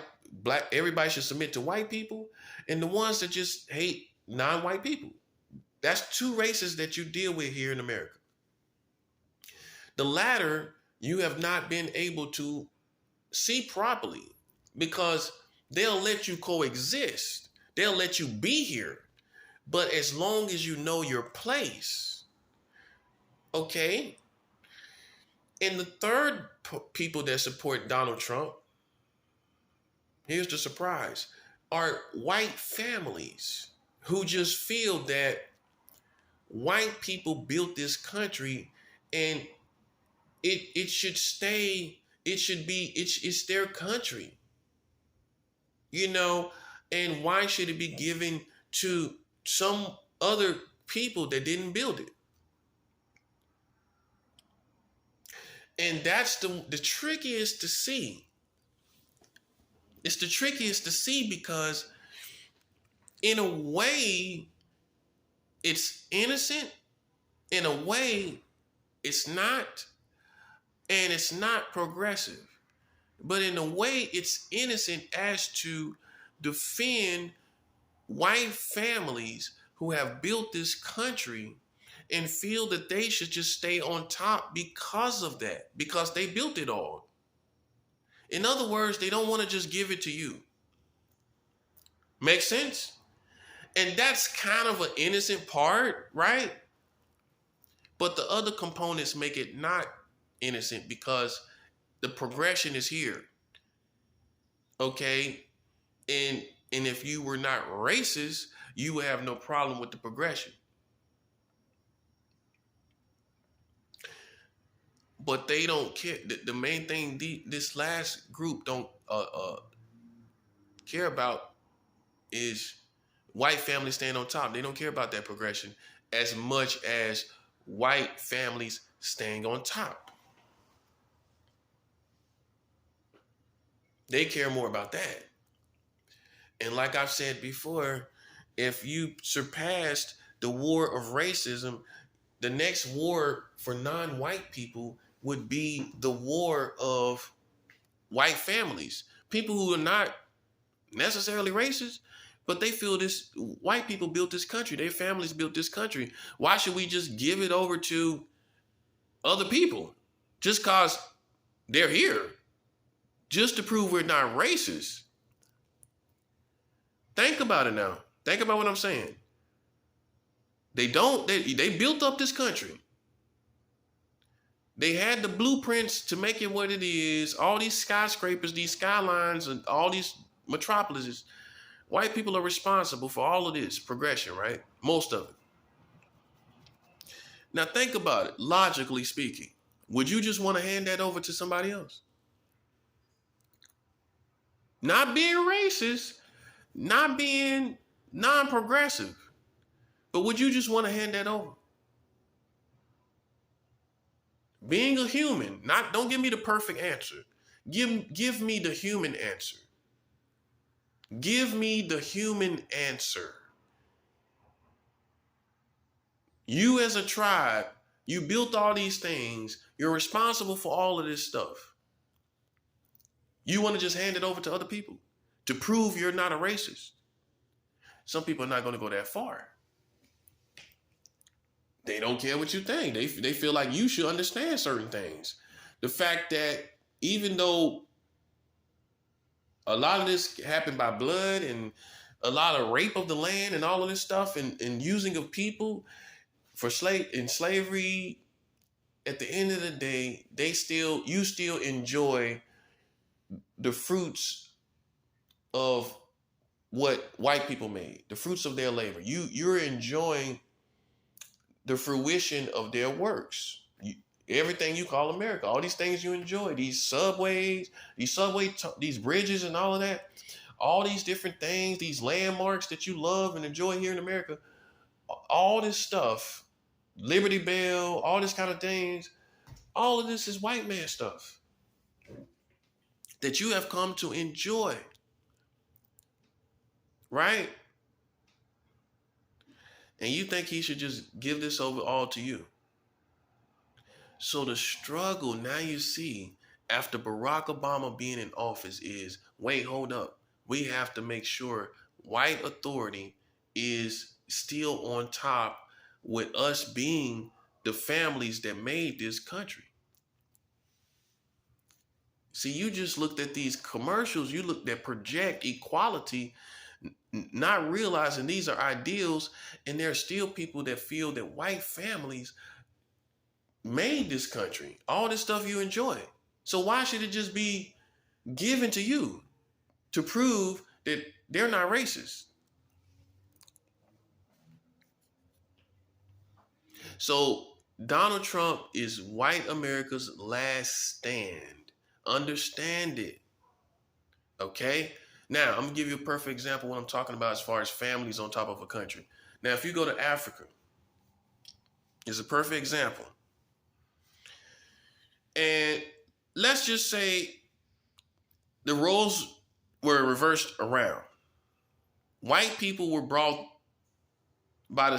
everybody should submit to white people, and the ones that just hate non-white people. That's two races that you deal with here in America. The latter, you have not been able to see properly because they'll let you coexist. They'll let you be here. But as long as you know your place, okay? And the third people that support Donald Trump, here's the surprise, are white families who just feel that white people built this country and it should stay, it's their country, you know, and why should it be given to some other people that didn't build it? And that's the trickiest to see. It's the trickiest to see because in a way, it's innocent. In a way, it's not. And it's not progressive. But in a way, it's innocent as to defend white families who have built this country and feel that they should just stay on top because of that, because they built it all. In other words, they don't want to just give it to you. Make sense? And that's kind of an innocent part, right? But the other components make it not innocent because the progression is here. Okay? And if you were not racist, you would have no problem with the progression. But they don't care. The main thing this last group don't care about is white families staying on top. They don't care about that progression as much as white families staying on top. They care more about that. And like I've said before, if you surpassed the war of racism, the next war for non-white people would be the war of white families. People who are not necessarily racist, but they feel this white people built this country. Their families built this country. Why should we just give it over to other people just because they're here? Just to prove we're not racist. Think about it now. Think about what I'm saying. They built up this country. They had the blueprints to make it what it is. All these skyscrapers, these skylines, and all these metropolises. White people are responsible for all of this progression, right? Most of it. Now think about it, logically speaking. Would you just want to hand that over to somebody else? Not being racist, not being non-progressive, but would you just want to hand that over? Being a human, don't give me the perfect answer. Give me the human answer. Give me the human answer. You as a tribe, you built all these things. You're responsible for all of this stuff. You want to just hand it over to other people to prove you're not a racist. Some people are not going to go that far. They don't care what you think. They feel like you should understand certain things. The fact that even though a lot of this happened by blood and a lot of rape of the land and all of this stuff and using of people for slavery, at the end of the day, you still enjoy the fruits of what white people made, the fruits of their labor. You're enjoying the fruition of their works. Everything you call America, all these things you enjoy, these subways, these bridges and all of that, all these different things, these landmarks that you love and enjoy here in America, all this stuff, Liberty Bell, all this kind of things, all of this is white man stuff that you have come to enjoy, right? And you think he should just give this over all to you. So the struggle now you see after Barack Obama being in office is, wait, hold up. We have to make sure white authority is still on top with us being the families that made this country. See, you just looked at these commercials, you looked at project equality, not realizing these are ideals, and there are still people that feel that white families made this country, all this stuff you enjoy. So why should it just be given to you to prove that they're not racist? So Donald Trump is white America's last stand. Understand it. Okay? Now, I'm going to give you a perfect example of what I'm talking about as far as families on top of a country. Now, if you go to Africa, it's a perfect example. And let's just say the roles were reversed around. White people were brought by the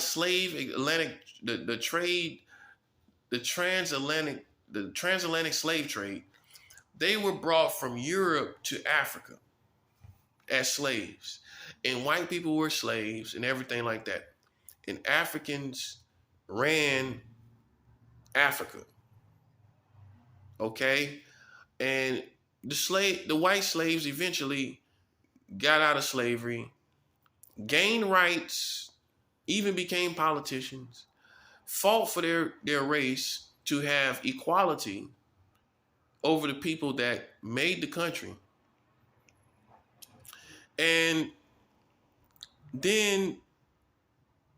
transatlantic slave trade. They were brought from Europe to Africa as slaves. And white people were slaves and everything like that. And Africans ran Africa. Okay? And the white slaves eventually got out of slavery, gained rights, even became politicians, fought for their race to have equality over the people that made the country. And then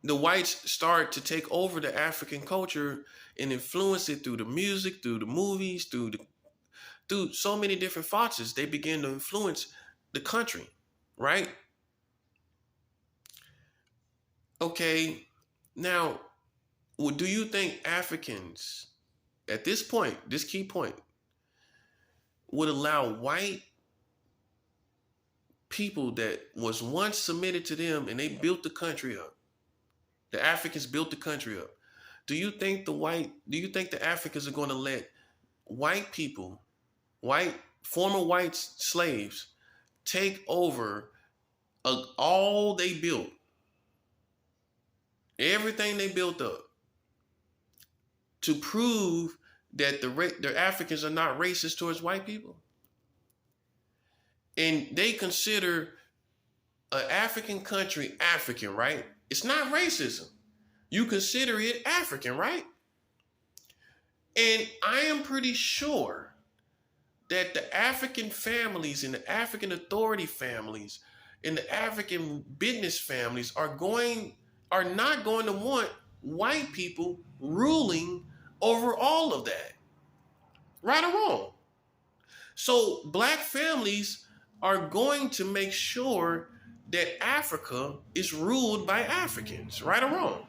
the whites start to take over the African culture and influence it through the music, through the movies, through so many different facets. They begin to influence the country, right? Okay, now, do you think Africans at this point, this key point, would allow white people that was once submitted to them and they built the country up? The Africans built the country up. Do you think the Africans are going to let white people, former white slaves, take over all they built, everything they built up, to prove that the Africans are not racist towards white people? And they consider an African country African, right? It's not racism. You consider it African, right? And I am pretty sure that the African families and the African authority families and the African business families are not going to want white people ruling over all of that. Right or wrong? So black families are going to make sure that Africa is ruled by Africans, right or wrong?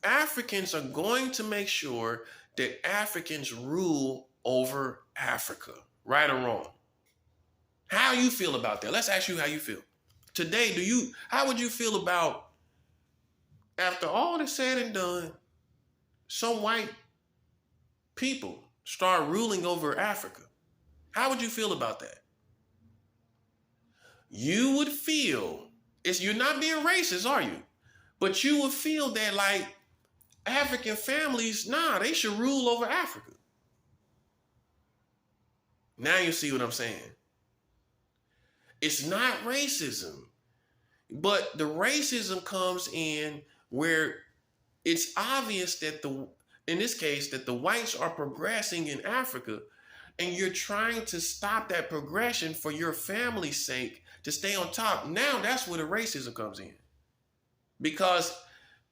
Africans are going to make sure that Africans rule over Africa, right or wrong? How you feel about that? Let's ask you how you feel. Today, how would you feel about, after all is said and done, some white people start ruling over Africa? How would you feel about that? You would feel, you're not being racist, are you? But you would feel that, like, African families, they should rule over Africa. Now you see what I'm saying. It's not racism, but the racism comes in where it's obvious that in this case, that the whites are progressing in Africa, and you're trying to stop that progression for your family's sake to stay on top. Now that's where the racism comes in, because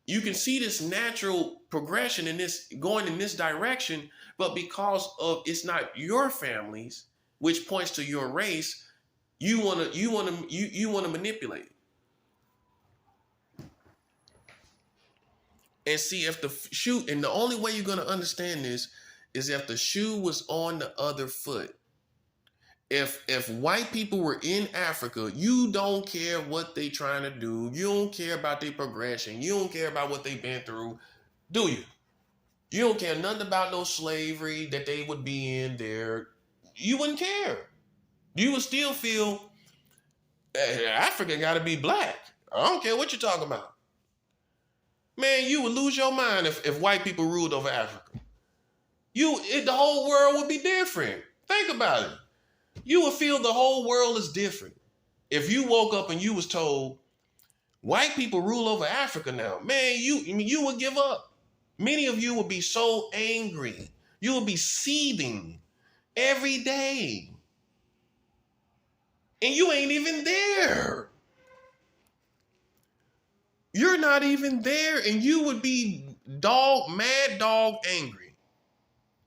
you can see this natural progression in this going in this direction, but because of it's not your families, which points to your race, you want to manipulate. And see if the shoe, and the only way you're going to understand this is if the shoe was on the other foot. If white people were in Africa, you don't care what they trying to do. You don't care about their progression. You don't care about what they've been through, do you? You don't care nothing about no slavery that they would be in there. You wouldn't care. You would still feel, hey, Africa got to be black. I don't care what you're talking about. Man, you would lose your mind if white people ruled over Africa. The whole world would be different. Think about it. You would feel the whole world is different. If you woke up and you was told, white people rule over Africa now, man, you would give up. Many of you would be so angry. You would be seething every day. And you ain't even there. You're not even there, and you would be mad dog angry.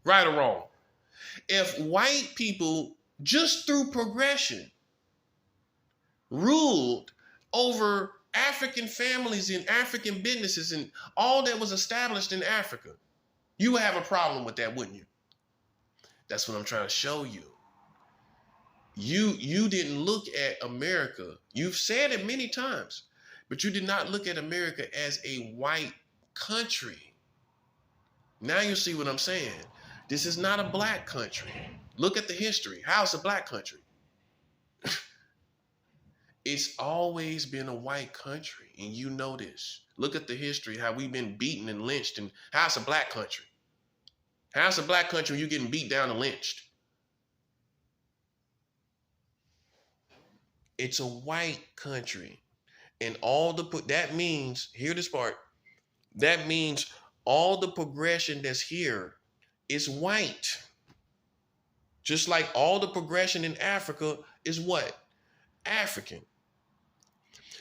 Right or wrong? If white people, just through progression, ruled over African families and African businesses and all that was established in Africa, you would have a problem with that, wouldn't you? That's what I'm trying to show you. You didn't look at America. You've said it many times, but you did not look at America as a white country. Now you see what I'm saying. This is not a black country. Look at the history. How is a black country? It's always been a white country, and you know this. Look at the history, how we've been beaten and lynched, and how it's a black country. How's a black country when you're getting beat down and lynched? It's a white country. And that means, hear this part, that means all the progression that's here is white. Just like all the progression in Africa is what? African.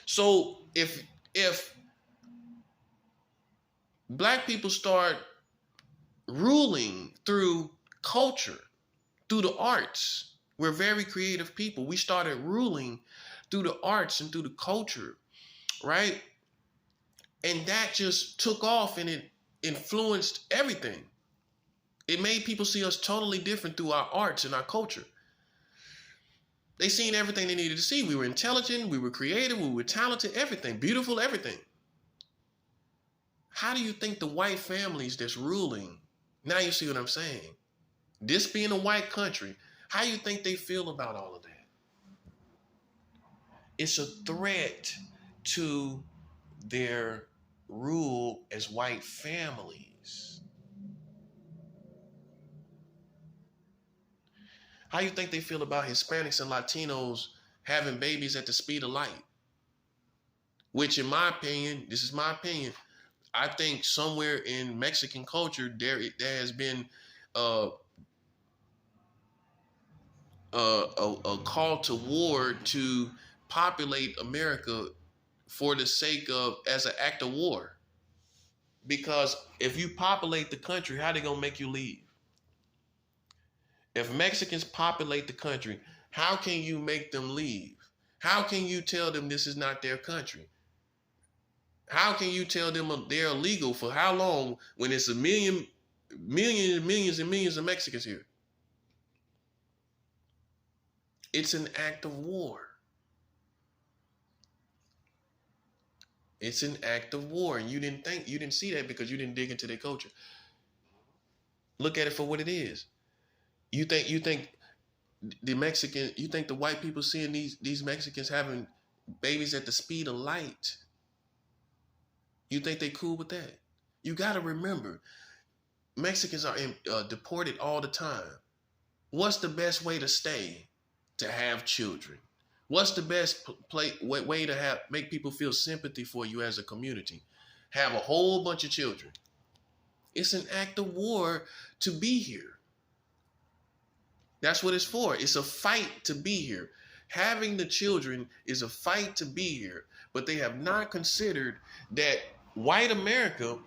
So if black people start ruling through culture, through the arts, we're very creative people. We started ruling through the arts and through the culture, right? And that just took off and it influenced everything. It made people see us totally different through our arts and our culture. They seen everything they needed to see. We were intelligent, we were creative, we were talented, everything, beautiful, everything. How do you think the white families that's ruling, now you see what I'm saying, this being a white country, how do you think they feel about all of that? It's a threat to their rule as white families. How do you think they feel about Hispanics and Latinos having babies at the speed of light? Which, in my opinion, this is my opinion, I think somewhere in Mexican culture there has been a call to war to populate America for the sake of, as an act of war. Because if you populate the country, how they gonna make you leave? If Mexicans populate the country, how can you make them leave? How can you tell them this is not their country? How can you tell them they're illegal for how long when it's millions and millions of Mexicans here? It's an act of war. It's an act of war. And you didn't see that because you didn't dig into their culture. Look at it for what it is. You think the white people seeing these Mexicans having babies at the speed of light. You think they cool with that? You got to remember, Mexicans are deported all the time. What's the best way to stay? To have children. What's the best way to make people feel sympathy for you as a community? Have a whole bunch of children. It's an act of war to be here. That's what it's for. It's a fight to be here. Having the children is a fight to be here. But they have not considered that white America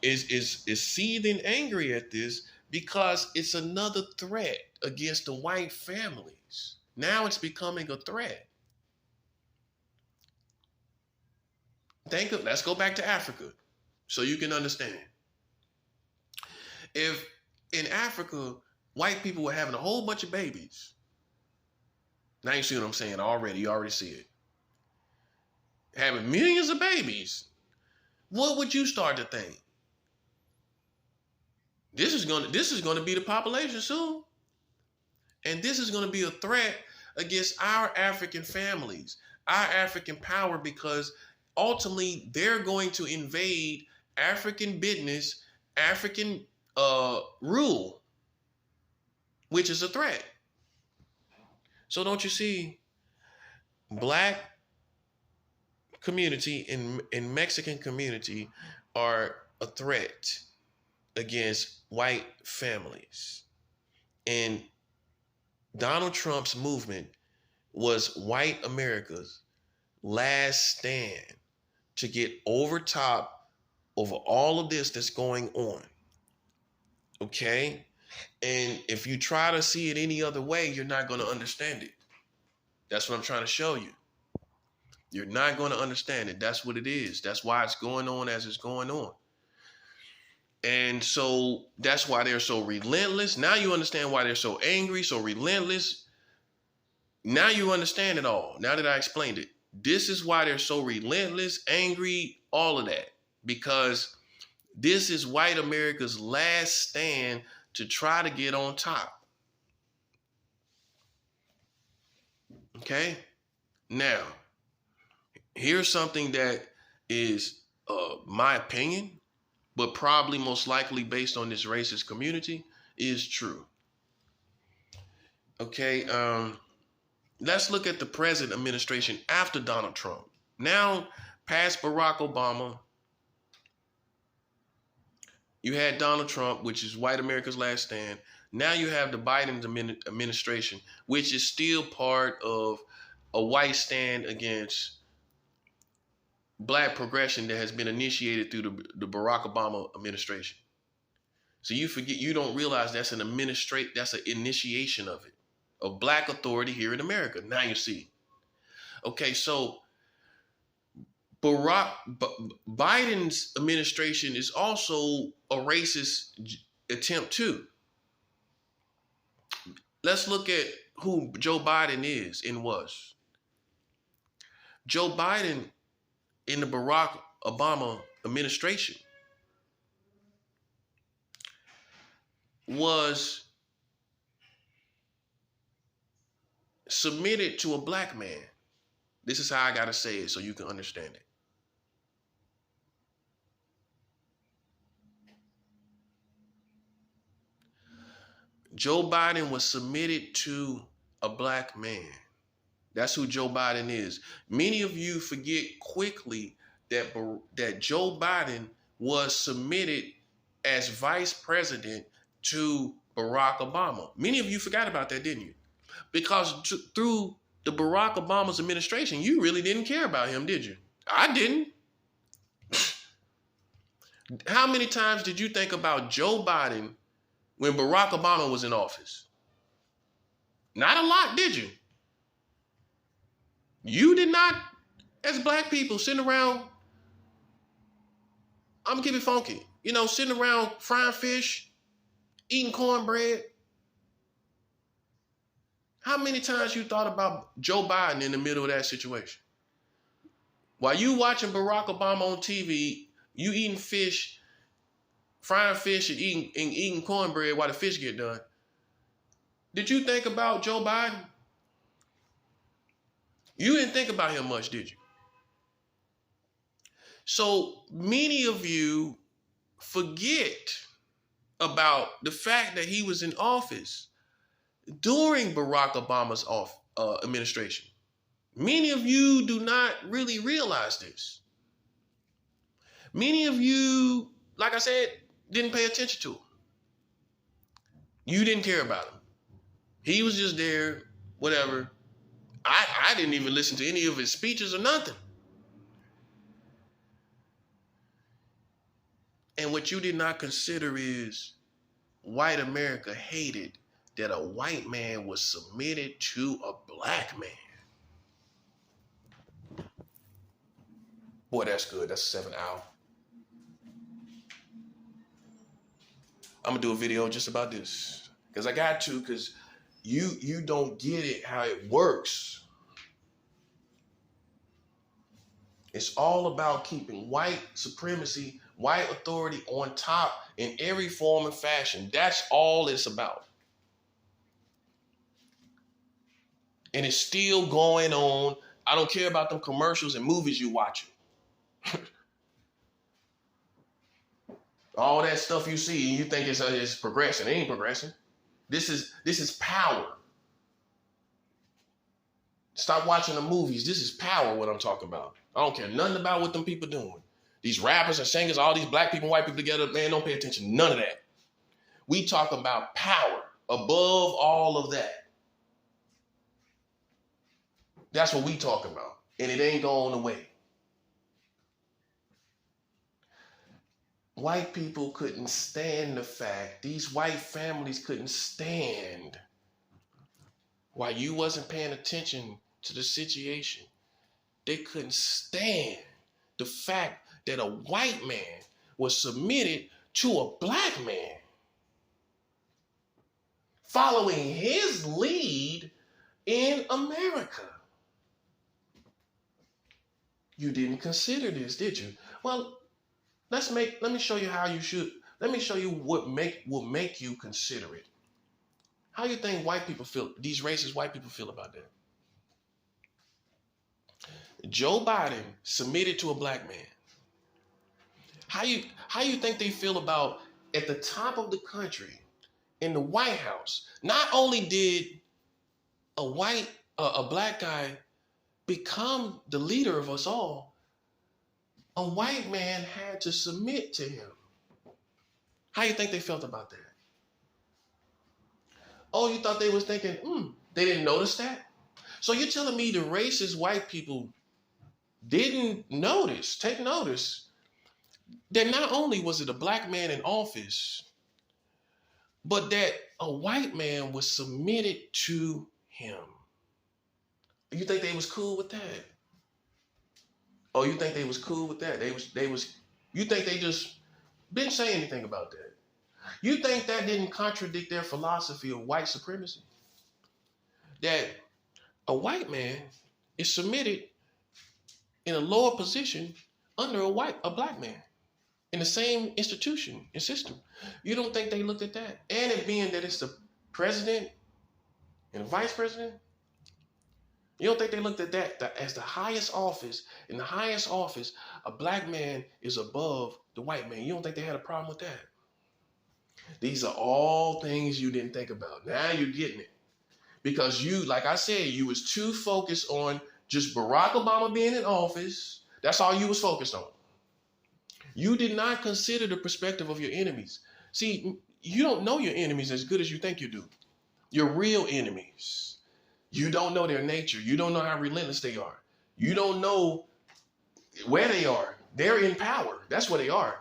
is seething angry at this because it's another threat against the white families. Now it's becoming a threat. Let's go back to Africa so you can understand. If in Africa, white people were having a whole bunch of babies, now you see what I'm saying already. You already see it. Having millions of babies, what would you start to think? This is going to be the population soon. And this is going to be a threat against our African families, our African power, because ultimately they're going to invade African business, African rule, which is a threat. So don't you see, black community and Mexican community are a threat against white families. And Donald Trump's movement was white America's last stand to get over top over all of this that's going on. Okay? And if you try to see it any other way, you're not going to understand it. That's what I'm trying to show you. You're not going to understand it. That's what it is. That's why it's going on as it's going on. And so that's why they're so relentless. Now you understand why they're so angry, so relentless. Now you understand it all. Now that I explained it. This is why they're so relentless, angry, all of that. Because this is white America's last stand to try to get on top. Okay? Now, here's something that is my opinion, but probably most likely based on this racist community, is true. Okay, let's look at the present administration after Donald Trump. Now, past Barack Obama, you had Donald Trump, which is white America's last stand. Now you have the Biden administration, which is still part of a white stand against black progression that has been initiated through the Barack Obama administration. So you don't realize that's an initiation of black authority here in America. Now you see. Okay, so Biden's administration is also a racist attempt too. Let's look at who Joe Biden is and was. Joe Biden in the Barack Obama administration was submitted to a black man. This is how I got to say it so you can understand it. Joe Biden was submitted to a black man. That's who Joe Biden is. Many of you forget quickly that Joe Biden was submitted as vice president to Barack Obama. Many of you forgot about that, didn't you? Because through the Barack Obama's administration, you really didn't care about him, did you? I didn't. How many times did you think about Joe Biden when Barack Obama was in office? Not a lot, did you? You did not, as black people, sitting around, I'm gonna keep it funky, sitting around frying fish, eating cornbread. How many times you thought about Joe Biden in the middle of that situation? While you watching Barack Obama on TV, you eating fish, frying fish and eating cornbread while the fish get done. Did you think about Joe Biden? You didn't think about him much, did you? So many of you forget about the fact that he was in office during Barack Obama's administration. Many of you do not really realize this. Many of you, like I said, didn't pay attention to him. You didn't care about him. He was just there, whatever. I didn't even listen to any of his speeches or nothing. And what you did not consider is white America hated that a white man was submitted to a black man. Boy, that's good. That's 7 hours. I'm gonna do a video just about this because I got to, because you don't get it how it works. It's all about keeping white supremacy, white authority on top in every form and fashion. That's all it's about. And it's still going on. I don't care about them commercials and movies you watching. All that stuff you see, you think it's progressing. It ain't progressing. This is power. Stop watching the movies. This is power, what I'm talking about. I don't care nothing about what them people doing. These rappers and singers, all these black people, white people together, man, don't pay attention. None of that. We talk about power above all of that. That's what we talk about. And it ain't going away. White people couldn't stand the fact, these white families couldn't stand while you wasn't paying attention to the situation. They couldn't stand the fact that a white man was submitted to a black man, following his lead in America. You didn't consider this, did you? Well, let me show you how you should. Let me show you what will make you consider it. How you think white people feel, these racist white people feel about that? Joe Biden submitted to a black man. How you think they feel about at the top of the country in the White House? Not only did a black guy become the leader of us all, a white man had to submit to him. How you think they felt about that? Oh, you thought they was thinking, they didn't notice that? So you're telling me the racist white people didn't take notice, that not only was it a black man in office, but that a white man was submitted to him. You think they was cool with that? Oh, you think they was cool with that? You think they just didn't say anything about that? You think that didn't contradict their philosophy of white supremacy? That a white man is submitted in a lower position under a black man in the same institution and system. You don't think they looked at that? And it being that it's the president and the vice president, you don't think they looked at that as the highest office? In the highest office, a black man is above the white man. You don't think they had a problem with that? These are all things you didn't think about. Now you're getting it. Because you, like I said, you was too focused on just Barack Obama being in office. That's all you was focused on. You did not consider the perspective of your enemies. See, you don't know your enemies as good as you think you do. Your real enemies. You don't know their nature. You don't know how relentless they are. You don't know where they are. They're in power. That's where they are.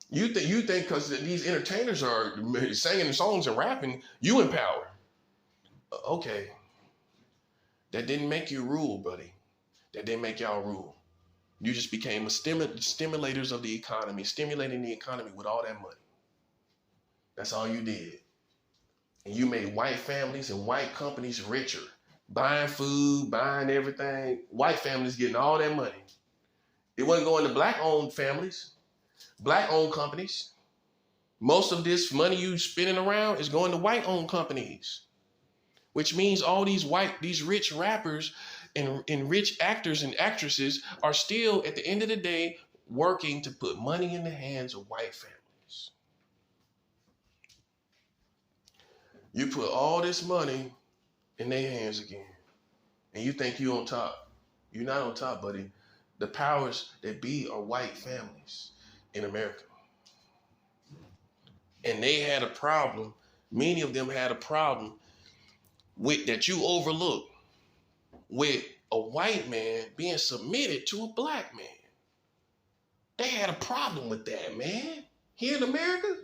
You think because these entertainers are singing songs and rapping, you in power. Okay. That didn't make you rule, buddy. That didn't make y'all rule. You just became stimulators of the economy, stimulating the economy with all that money. That's all you did. And you made white families and white companies richer. Buying food, buying everything. White families getting all that money. It wasn't going to black-owned families, black-owned companies. Most of this money you spinning around is going to white-owned companies, which means all these rich rappers and rich actors and actresses are still, at the end of the day, working to put money in the hands of white families. You put all this money in their hands again, and you think you're on top. You're not on top, buddy. The powers that be are white families in America. And they had a problem. Many of them had a problem with that you overlooked, with a white man being submitted to a black man. They had a problem with that, man. Here in America.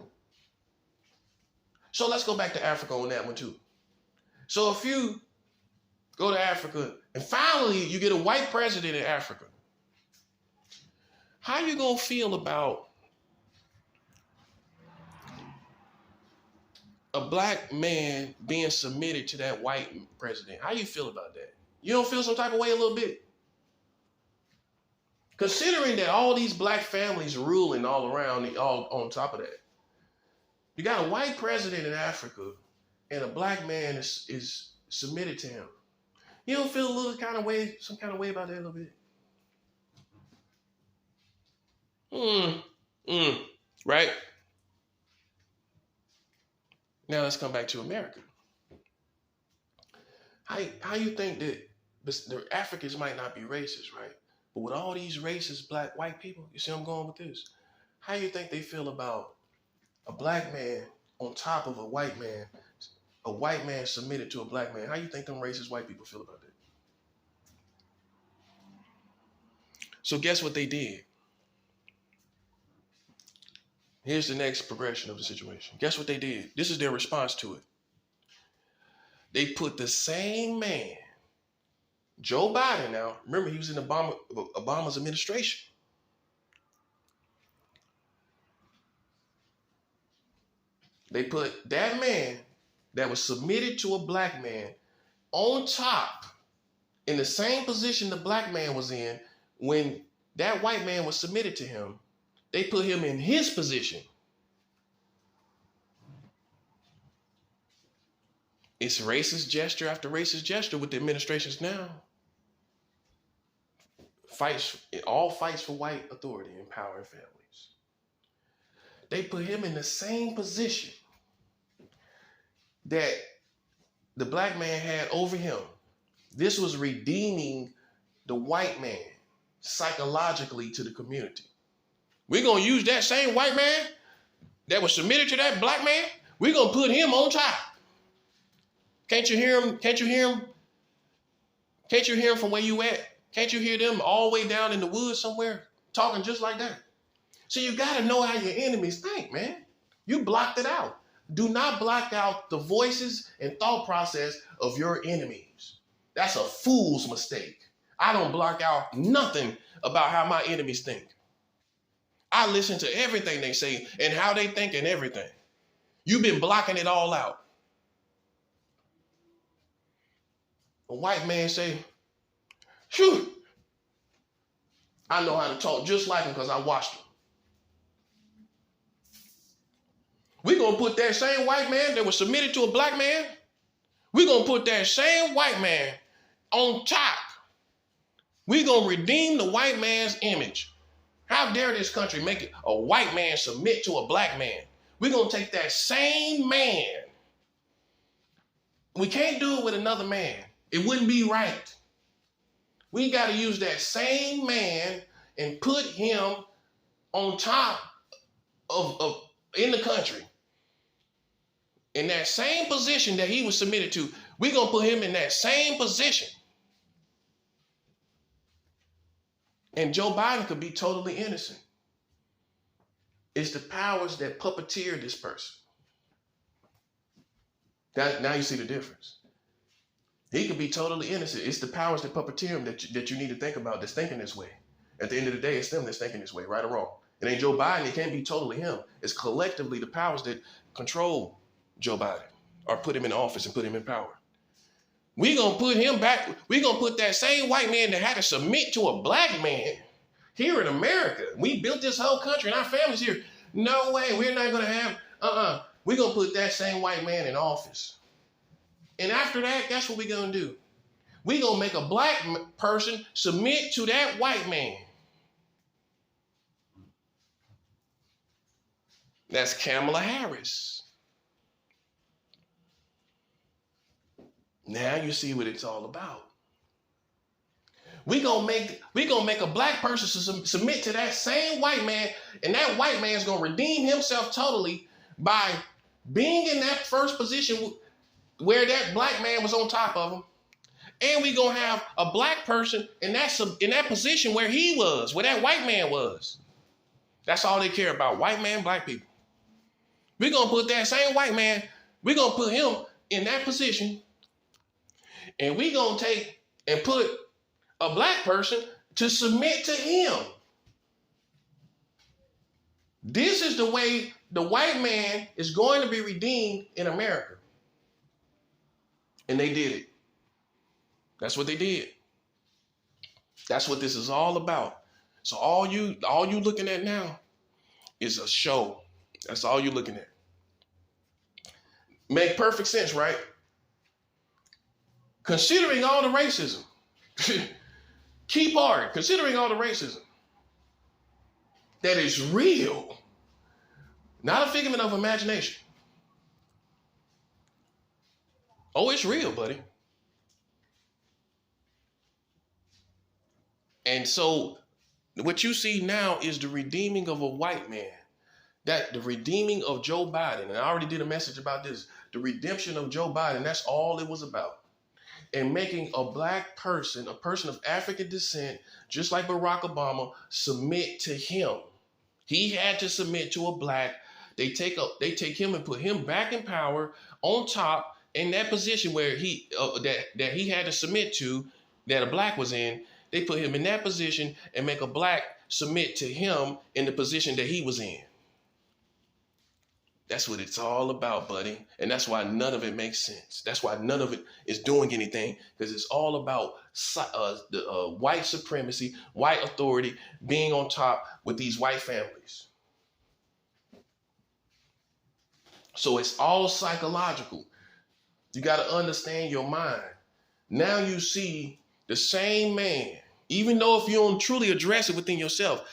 So let's go back to Africa on that one too. So if you go to Africa and finally you get a white president in Africa, how you gonna feel about a black man being submitted to that white president? How you feel about that? You don't feel some type of way a little bit? Considering that all these black families ruling all around, all on top of that. You got a white president in Africa and a black man is submitted to him. You don't feel some kind of way about that a little bit? Right? Now let's come back to America. How you think that the Africans might not be racist, right? But with all these racist white people, you see where I'm going with this? How you think they feel about a black man on top of a white man submitted to a black man? How you think them racist white people feel about that? So guess what they did? Here's the next progression of the situation. Guess what they did? This is their response to it. They put the same man, Joe Biden now, remember he was in Obama's administration. They put that man that was submitted to a black man on top in the same position the black man was in when that white man was submitted to him. They put him in his position. It's racist gesture after racist gesture with the administrations now. fights for white authority and power in families. They put him in the same position that the black man had over him. This was redeeming the white man psychologically to the community. We're going to use that same white man that was submitted to that black man. We're going to put him on top. Can't you hear him? Can't you hear him? Can't you hear him from where you at? Can't you hear them all the way down in the woods somewhere talking just like that? So you got to know how your enemies think, man. You blocked it out. Do not block out the voices and thought process of your enemies. That's a fool's mistake. I don't block out nothing about how my enemies think. I listen to everything they say and how they think and everything. You've been blocking it all out. A white man say, "Phew, I know how to talk just like him because I watched him." We're going to put that same white man that was submitted to a black man, we're going to put that same white man on top. We're going to redeem the white man's image. How dare this country make it a white man submit to a black man? We're going to take that same man. We can't do it with another man. It wouldn't be right. We got to use that same man and put him on top of in the country. In that same position that he was submitted to, we're going to put him in that same position. And Joe Biden could be totally innocent. It's the powers that puppeteer this person. Now you see the difference. He could be totally innocent. It's the powers that puppeteer him that you need to think about that's thinking this way. At the end of the day, it's them that's thinking this way, right or wrong. It ain't Joe Biden. It can't be totally him. It's collectively the powers that control Joe Biden or put him in office and put him in power. We're going to put him back. We're going to put that same white man that had to submit to a black man here in America. We built this whole country and our families here. No way. We're not going to have, we're going to put that same white man in office. And after that, that's what we're going to do. We're going to make a black person submit to that white man. That's Kamala Harris. Now you see what it's all about. We're gonna make a black person submit to that same white man, and that white man is gonna redeem himself totally by being in that first position where that black man was on top of him. And we're gonna have a black person in that position where he was, where that white man was. That's all they care about, white man, black people. We're gonna put that same white man, we're gonna put him in that position. And we're going to take and put a black person to submit to him. This is the way the white man is going to be redeemed in America. And they did it. That's what they did. That's what this is all about. So all you looking at now is a show. That's all you're looking at. Make perfect sense, right? Considering all the racism, key part, considering all the racism that is real, not a figment of imagination. Oh, it's real, buddy. And so what you see now is the redeeming of a white man, that the redeeming of Joe Biden. And I already did a message about this, the redemption of Joe Biden. That's all it was about. And making a black person, a person of African descent, just like Barack Obama, submit to him. He had to submit to a black. They take him and put him back in power on top in that position where he that he had to submit to, that a black was in. They put him in that position and make a black submit to him in the position that he was in. That's what it's all about, buddy. And that's why none of it makes sense. That's why none of it is doing anything, because it's all about white supremacy, white authority being on top with these white families. So it's all psychological. You got to understand your mind. Now you see the same man, Even though if you don't truly address it within yourself,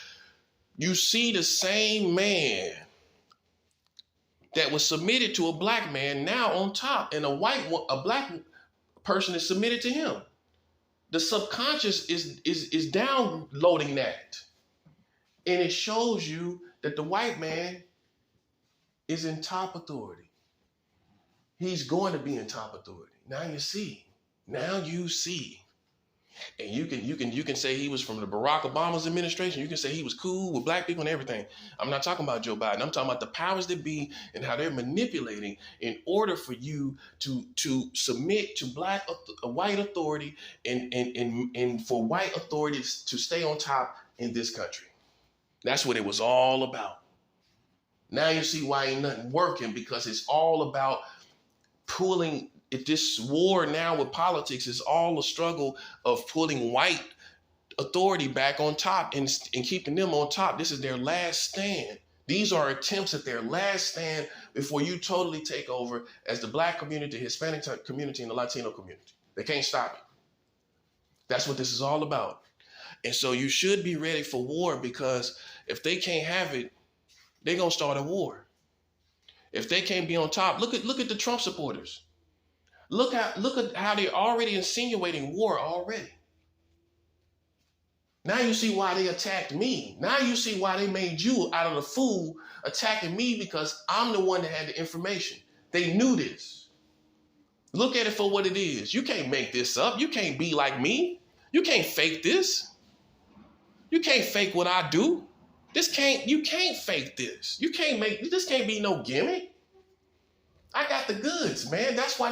you see the same man that was submitted to a black man now on top, and a black person is submitted to him. The subconscious is downloading that. And it shows you that the white man is in top authority. He's going to be in top authority. Now you see. And you can say he was from the Barack Obama's administration. You can say he was cool with black people and everything. I'm not talking about Joe Biden. I'm talking about the powers that be and how they're manipulating in order for you to submit to white authority and for white authorities to stay on top in this country. That's what it was all about. Now you see why ain't nothing working, because it's all about pulling. If this war now with politics is all a struggle of pulling white authority back on top and keeping them on top. This is their last stand. These are attempts at their last stand before you totally take over as the black community, Hispanic community, and the Latino community. They can't stop it. That's what this is all about. And so you should be ready for war, because if they can't have it, they're going to start a war. If they can't be on top, look at the Trump supporters. Look at how they're already insinuating war already. Now you see why they attacked me. Now you see why they made you out of the fool attacking me, because I'm the one that had the information. They knew this. Look at it for what it is. You can't make this up. You can't be like me. You can't fake this. You can't fake what I do. You can't fake this. This can't be no gimmick. I got the goods, man. That's why